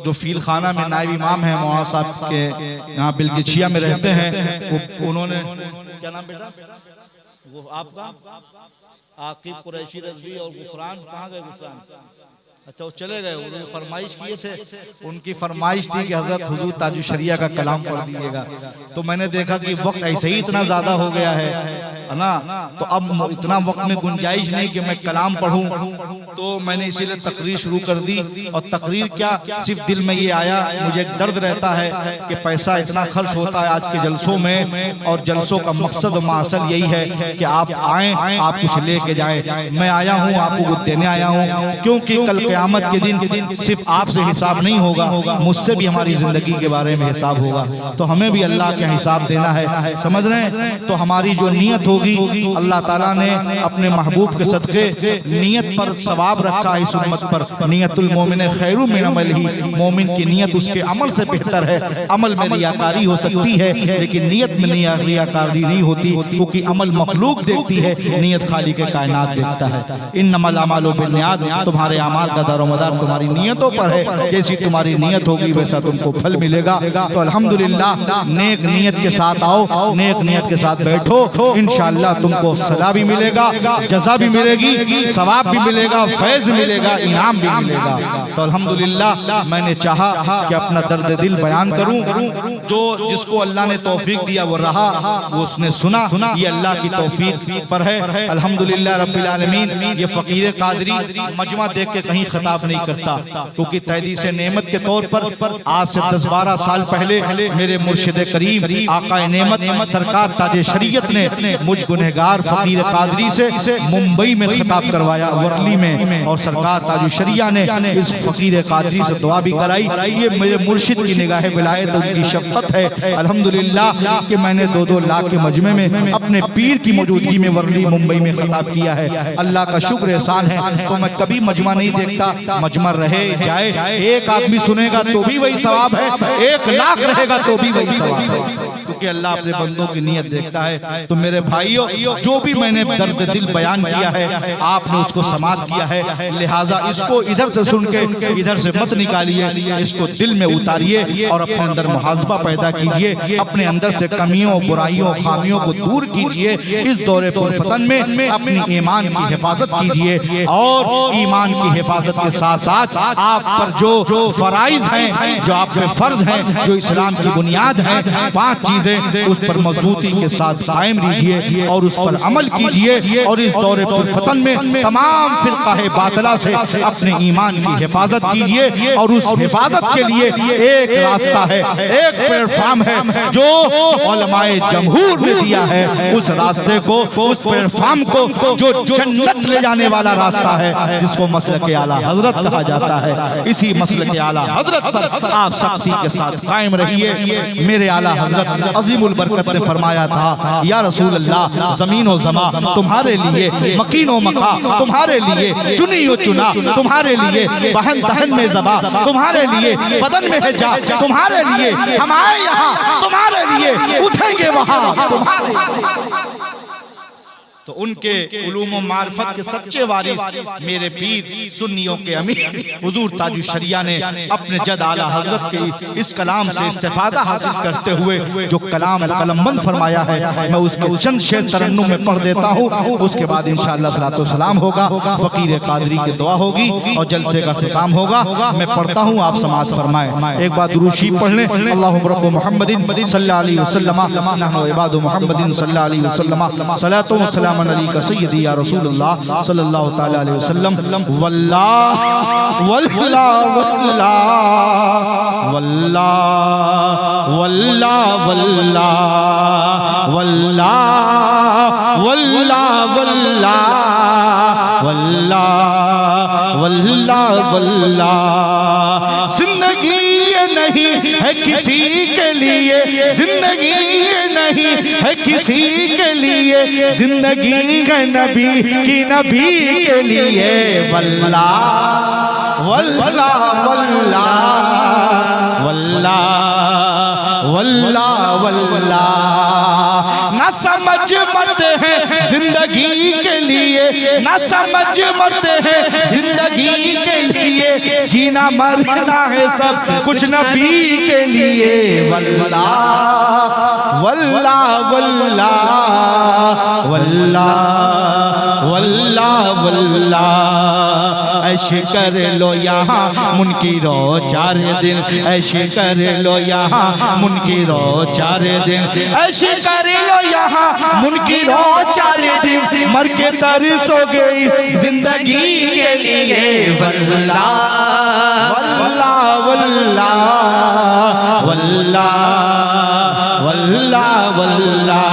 जो फील खाना में नायब इमाम है मौलाना साहब के यहाँ बिलगिछिया में रहते हैं, उन्होंने क्या नाम बेटा वो आपका आकिब कुरैशी रज़वी और गुफरान, कहाँ गए गुफरान? अच्छा वो चले गए, उन्होंने फरमाइश किए थे, उनकी फरमाइश थी कि हजरत हुजूर ताजुश शरिया का कलाम पढ़ दीजिएगा। तो मैंने देखा कि वक्त ऐसे ही इतना ज्यादा हो गया है ना, तो अब इतना वक्त में गुंजाइश नहीं कि मैं कलाम पढ़ूं, तो मैंने इसीलिए तकरीर शुरू कर दी। और तकरीर क्या, सिर्फ दिल में ये आया, मुझे एक दर्द रहता है कि पैसा इतना खर्च होता है आज के जलसों में, और जलसों का मकसद मासल यही है कि आप आए, आप कुछ लेके जाएं। मैं आया हूँ आपको कुछ देने आया हूँ, क्योंकि कल क़यामत के दिन सिर्फ आपसे हिसाब नहीं होगा, मुझसे भी हमारी ज़िंदगी के बारे में हिसाब होगा। तो हमें भी अल्लाह के हिसाब देना है, समझ रहे हैं। तो हमारी जो नीयत होगी, अल्लाह ताला ने अपने महबूब के सदक़े नीयत पर सवाब रखा है इस उम्मत पर। नीयतुल मोमिन खैरुम मिन अमलिही, मोमिन की नीयत उसके अमल से बेहतर है। अमल में रियाकारी हो सकती है लेकिन नीयत में रियाकारी नहीं होती, क्योंकि अमल मखलूक देखती है, नीयत खाली के कायनात देखता है। इन्नमल अमालु बिन्नियात, तुम्हारे अमाल का दारोमदार तुम्हारी नीयतों पर है। जैसी तुम्हारी नीयत होगी वैसा तुमको फल मिलेगा। तो अल्हम्दुलिल्लाह नेक नीयत के साथ आओ, नेक नीयत के साथ बैठो, इंशाअल्लाह तुमको सदा भी मिलेगा, जज़ा भी मिलेगी, सवाब भी मिलेगा, फैज़ भी मिलेगा, इनाम भी मिलेगा। तो अल्हम्दुलिल्लाह मैंने चाहा कि अपना दर्द दिल बयान करूं। जो जिसको अल्लाह ने तौफीक दिया वो रहा, वो उसने सुना, ये अल्लाह की तौफीक पर है। अल्हम्दुलिल्लाह रब्बिल आलमीन। ये फ़कीर कादरी मजमा देख के कहीं खिताब नहीं करता, क्योंकि तहदीस नेमत के तौर पर आज से 10-12 साल पहले मेरे मुर्शिद करीम आकाए नेमत सरकार ताजे शरीयत ने मुझ गुनहगार फ़कीर कादरी से मुंबई में खिताब करवाया, वर्ली में, और सरकार ताजु शरिया ने इस फ़कीर कादरी से दुआ भी कराई। ये मेरे मुर्शिद की निगाह विलायत, उनकी शफ़क़त है अल्हम्दुलिल्लाह कि मैंने 2-2 लाख के मजमे में अपने पीर की मौजूदगी में वर्ली मुंबई में खिताब किया है। अल्लाह का शुक्र एहसान है। तो मैं कभी मजमा नहीं देखता, मजमा रहे जाए, एक आदमी सुनेगा तो भी वही सवाब है, 1 लाख रहेगा तो भी वही सवाब है, क्योंकि अल्लाह अपने बंदों की नीयत देखता है। तो मेरे भाइयों, जो भी मैंने दर्द दिल बयान किया है आपने उसको समात किया है, लिहाजा इसको इधर से सुन के इधर से मत निकालिए, इसको दिल में उतारिए और अपने अंदर मुहासबा पैदा कीजिए, अपने अंदर से कमियों, बुराइयों, खामियों को दूर कीजिए। इस दौरे पुरफतन में अपनी ईमान की हिफाजत कीजिए, और ईमान की हिफाजत के साथ साथ आप पर जो फराइज हैं, जो आप पे फर्ज हैं, जो इस्लाम की बुनियाद है, 5 चीजें उस पर मजबूती के साथ कायम रहिए और उस पर अमल कीजिए। और इस दौरे पुरफतन में तमाम फिरकाए बातिला से अपने ईमान की हिफाजत कीजिए, और उस हिफाजत के लिए एक रास्ता है, एक प्लेटफॉर्म है जो उलमाए जमहूर ने दिया है। उस रास्ते को, उस प्लेटफॉर्म को जो जन्नत ले जाने वाला रास्ता है, जिसको मसलक आला हजरत कहा जाता है, इसी मसलक आला हजरत पर आप सख्ती के साथ कायम रहिए। मेरे आला हजरत अजीमुल बरकत ने फरमाया था, या रसूल अल्लाह, ज़मीन व ज़मा तुम्हारे लिए, मकीन व मका तुम्हारे लिए, चुनी व चुना तुम्हारे लिए, बहन दहन में ज़बा तुम्हारे लिए, बदन में है जा तुम्हारे लिए, हम आए यहाँ तुम्हारे लिए, उठेंगे वहाँ तुम्हारे लिए। तो उनके उलूम व मार्फत के सच्चे वारिस मेरे पीर सुन्नियों के अमीर हुजूर ताजु शरिया ने अपने जद आला हजरत के इस कलाम से इस्तिफादा हासिल करते हुए जो कलाम कलमबंद फरमाया है, मैं उसके चंद शेर तरन्नुम में पढ़ देता हूँ। उसके बाद इंशाअल्लाह सलातो सलाम होगा, फ़कीर कादरी की दुआ होगी और जलसे का ख़िताम होगा। मैं पढ़ता हूँ, आप समाज फरमाएं। एक बार दुरूद शरीफ पढ़ लें। अल्लाहुम्मा रब्ब मुहम्मदिन सल्लल्लाहु अलैहि वसल्लम नहनु इबादु मुहम्मदिन सल्लल्लाहु अलैहि वसल्लम सलातो व सलाम अली का सय्यदी या रसूलुल्लाह सल्लल्लाहु तआला अलैहि वसल्लम। वल्लाह वल्लाह वल्लाह वल्लाह वल्लाह वल्लाह वल्लाह वल्लाह वल्लाह वल्लाह वल्लाह। जिंदगी ये नहीं है किसी के लिए, जिंदगी ये नहीं है किसी के लिए, जिंदगी है नबी की, नबी के लिए। वल्लाह वल्लाह वल्लाह वल्लाह वल्लाह वल्लाह। ना समझ मरते हैं जिंदगी के लिए, ना समझ मरते हैं जिंदगी के लिए, जीना मरना है सब कुछ नबी के लिए। वल्लाह वल्लाह वल्लाह वल्लाह वल्लाह वल्लाह। ऐश कर लो यहाँ मुनकिरो 4 दिन, ऐश कर लो यहाँ मुनकिरो 4 दिन, ऐश कर लो यहाँ मुनकिरो 4 दिन, मर के तरसो गई जिंदगी के लिए। वल्लाह वल्लाह वल्लाह वल्लाह वल्लाह वल्लाह।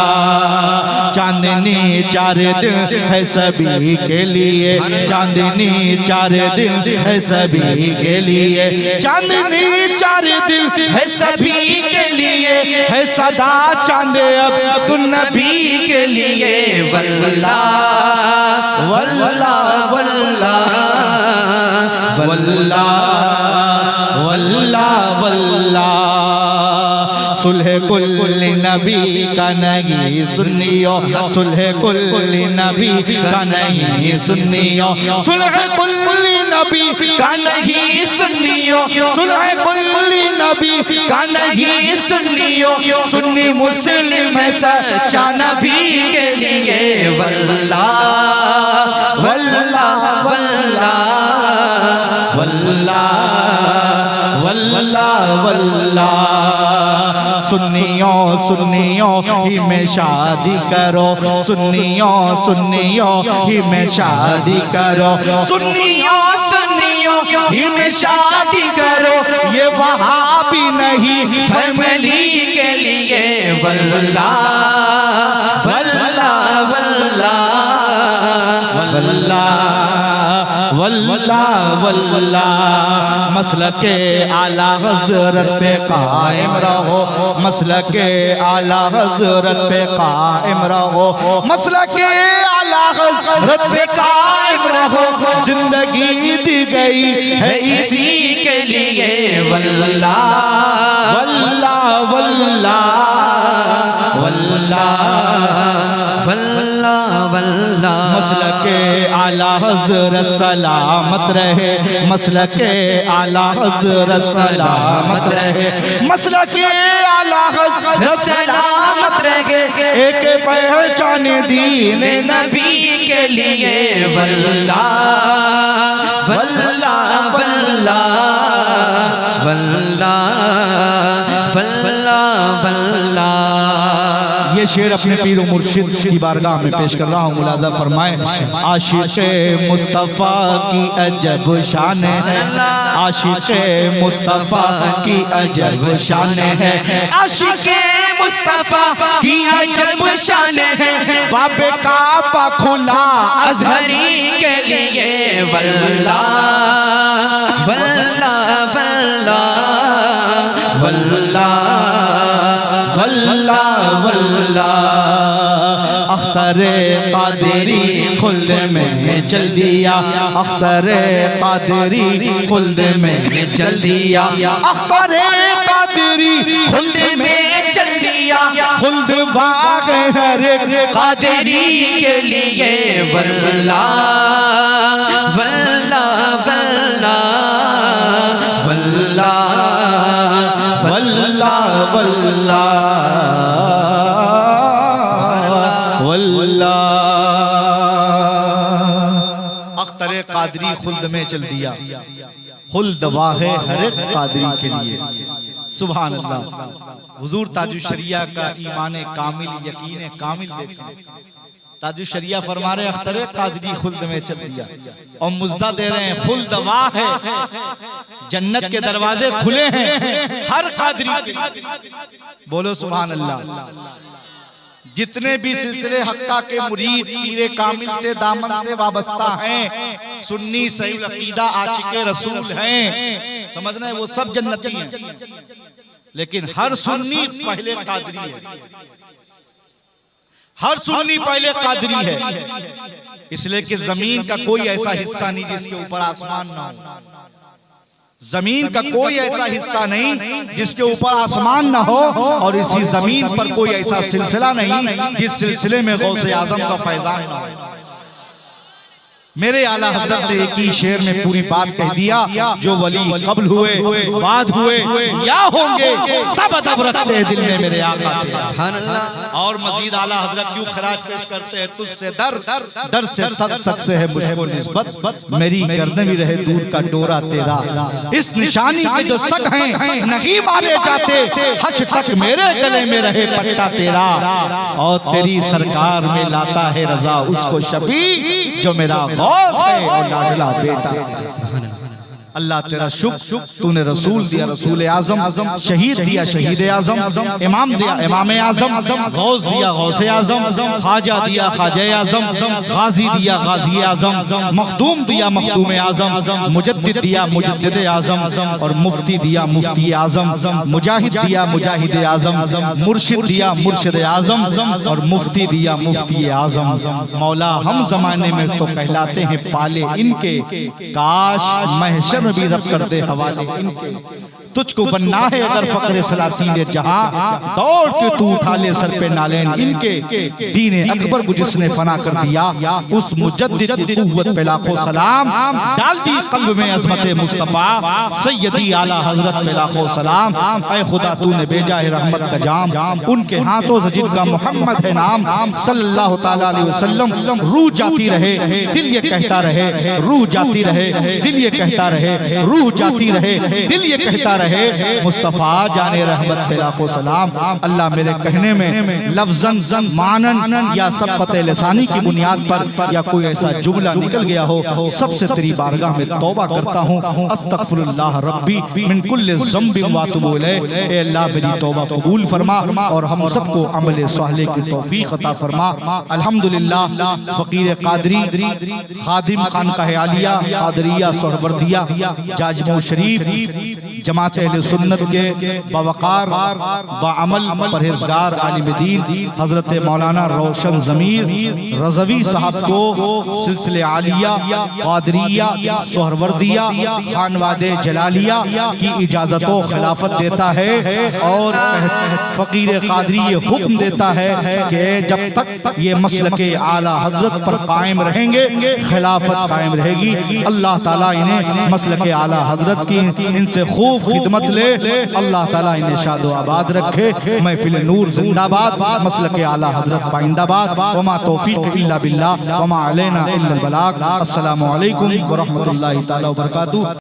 चांदनी 4 दिन है सभी के लिए, चांदनी 4 दिन है सभी के लिए, चांदनी 4 दिन है सभी के लिए, है सदा चांद अब तू नबी के लिए। वल्ला वल्ला वल्ला वल्ला वल्ला वल्ला सुलह कुल नबी का नहीं सुनियो, सुलह कुल नबी का नहीं सुनियो, सुलह कुल नबी का नहीं सुनियो, सुलह कुल नबी का नहीं सुनियो, सुन्नी मुस्लिम है सच्चा नबी के लिए। वल्ला वल्ला वल्ला वल्ला वल्ला वल्ला सुन्नियों सुन्नियों ही में शादी करो, सुन्नियों सुन्नियों ही में शादी करो, सुन्नियों सुन्नियों ही में शादी करो, ये वहाबी नहीं फैमिली के लिए। वल्ला वल्ला वल्ला वल्ला वल्ला वल्ला मसलके आला हज़रत पे कायम रहो, मसलके आला हज़रत पे कायम रहो, मसलके आला हज़रत पे कायम रहो, जिंदगी दी गई है इसी के लिए। वल्ला वल्ला वल्ला वल्ला वल्ला वल्ला मसलके आला हज़रत सलामत रहे, मसलके आला हज़रत सलामत रहे, मसलके आला हज़रत सलामत रहे, एक पहचान दीन नबी के लिए। वल्ला वल्ला वल्ला वल्ला वल्ला वल्ला ये शेर अपने पीर व मुर्शिद की बारगाह में पेश कर रहा हूँ। मुलाजा फरमाए आशिक़े मुस्तफ़ा की अजब शान है, आशिक़े मुस्तफ़ा की अजब शान है, आशिक़े मुस्तफ़ा की अजब शान है, बाबे काबा खुला अज़हरी के लिए। वल्ला वल्ला वल्ला वल्ला वल्ला वल्ला अख्तरे कादरी खुल्द में चल दिया, अख्तरे कादरी खुल्द में चल दिया, अख्तरे कादरी खुल्द में चल दिया, खुल्द बाग हर कादरी के लिए। वल्ला वल्ला वल्ला वल्ला वल्ला वल्ला वल्ला अख्तरे कादरी खुल्द में चल दिया, खुल्द वाहे हर एक कादरी के लिए। सुभान अल्लाह। हुजूर ताजुल शरिया का ईमान कामिल यकीन कामिल देखें, ताजुल शरिया फरमा रहे अख्तरे कादरी खुल्द में चल दिया और मुजदा दे रहे हैं खुल्द वाह है, जन्नत के दरवाजे खुले हैं हर कादरी। बोलो सुभान अल्लाह। जितने भी सिलसिले हक्का के मुरीद पीरे कामिल से दामन से वाबस्ता हैं, सुन्नी सही अकीदा आशिक़े रसूल हैं, समझना है वो सब जन्नती हैं, लेकिन हर सुन्नी पहले कादरी है, हर सुन्नी पहले कादरी है। इसलिए कि जमीन का कोई ऐसा हिस्सा नहीं जिसके ऊपर आसमान ना हो, जमीन का कोई ऐसा हिस्सा नहीं जिसके ऊपर आसमान ना हो, और इसी जमीन पर कोई ऐसा सिलसिला नहीं जिस सिलसिले में गौसे आजम का फैजान ना हो। मेरे आला हज़रत ने एक ही शेर में पूरी बात कह दिया, जो वली कब्ल हुए बाद हुए या होंगे सब अदब रखते हैं दिल में मेरे आका के। और मजीद आला हज़रत यूं खराज पेश करते हैं, तुझसे दर दर से सक से है मुझको निस्बत, मेरी गर्दन भी रहे दूर का डोरा तेरा, इस निशानी के जो सक हैं नहीं मारे जाते, हश तक मेरे गले में रहे पट्टा तेरा, और तेरी सरकार में लाता है रजा उसको शफी जो मेरा गौस है और लाडला बेटा। अल्लाह तेरा शुक्र, तूने रसूल दिया रसूल आजम, शहीद दिया शहीद आजम, इमाम दिया इमाम आजम, गौस दिया गौस आजम, ख्वाजा दिया ख्वाजा आजम, गाजी दिया गाजी आजम, मखदूम दिया मखदूम आजम, मुजद्दिद दिया मुजद्दिद आजम, और मुफ्ती दिया मुफ्ती आजम, मुजाहिद दिया मुजाहिद आजम, मुर्शिद दिया मुर्शिद आजम, और मुफ्ती दिया मुफ्ती आजम। मौला हम जमाने में तो कहलाते हैं पाले इनके, काश महशर में भी रब कर दे हवाले इनके। तुझको बनना है अगर फक्र सलातीन जहां, दौड़ के तू उठा ले सर पे नालेन इनके। दीन अकबर को जिसने फना कर दिया, उस मुजद्दिद की कुव्वत पे लाखों सलाम। डाल दी कल्ब में अजमत मुस्तफा, सैयदी आला हजरत पे लाखों सलाम। ऐ खुदा तूने भेजा है रहमत का जाम, उनके हाथों से जिनका मोहम्मद है नाम, सल्लल्लाहु तआला अलैहि वसल्लम। रूह जाती रहे दिल ये कहता रहे, रूह जाती रहे दिल ये कहता रहे, रूह जाती रहे दिल ये कहता रहे, मुस्तफा जाने रहमत पे लाखों सलाम। अल्लाह मेरे कहने में लफ्ज़न मानन या सबक़त लिसानी की बुनियाद पर या कोई ऐसा जुमला निकल गया हो, सबसे तेरी बारगाह में तौबा करता हूँ। अस्तगफिरुल्लाह रब्बी मिन कुल्लि ज़ंबिन व अतूबु इलैह। ए अल्लाह मेरी तौबा कबूल फरमा और हम सबको अमल सालेह की तौफीक अता फरमा। अल्हम्दुलिल्लाह फ़कीर क़ादरी खादिम खानकाह आलिया क़ादरिया सोहरवर्दिया जाजमऊ शरीफ जमात अहले सुन्नत के बवकार बाअमल परहेजगार आलिम दीन हजरत मौलाना रोशन ज़मीर रज़वी साहब को सिलसिले आलिया क़ादरिया सोहरवर्दिया खानवादे जलालिया की इजाज़त व खिलाफत देता है, और फ़कीर क़ादरी ये हुक्म देता है कि जब तक ये मसलके आला हजरत पर कायम रहेंगे, खिलाफत कायम रहेगी। अल्लाह ताला इन्हें मसलके आला हजरत की इनसे खूब खिदमत ले, अल्लाह ताला इन्हें शादो आबाद रखे। महफिल नूर जिंदाबाद, मसलके आला हजरत पाइंदाबाद। वमा तौफीक इल्ला बिल्लाह वमा अलैना इल्लल बलाग। अस्सलामु अलैकुम व रहमतुल्लाहि तआला व बरकातुहू।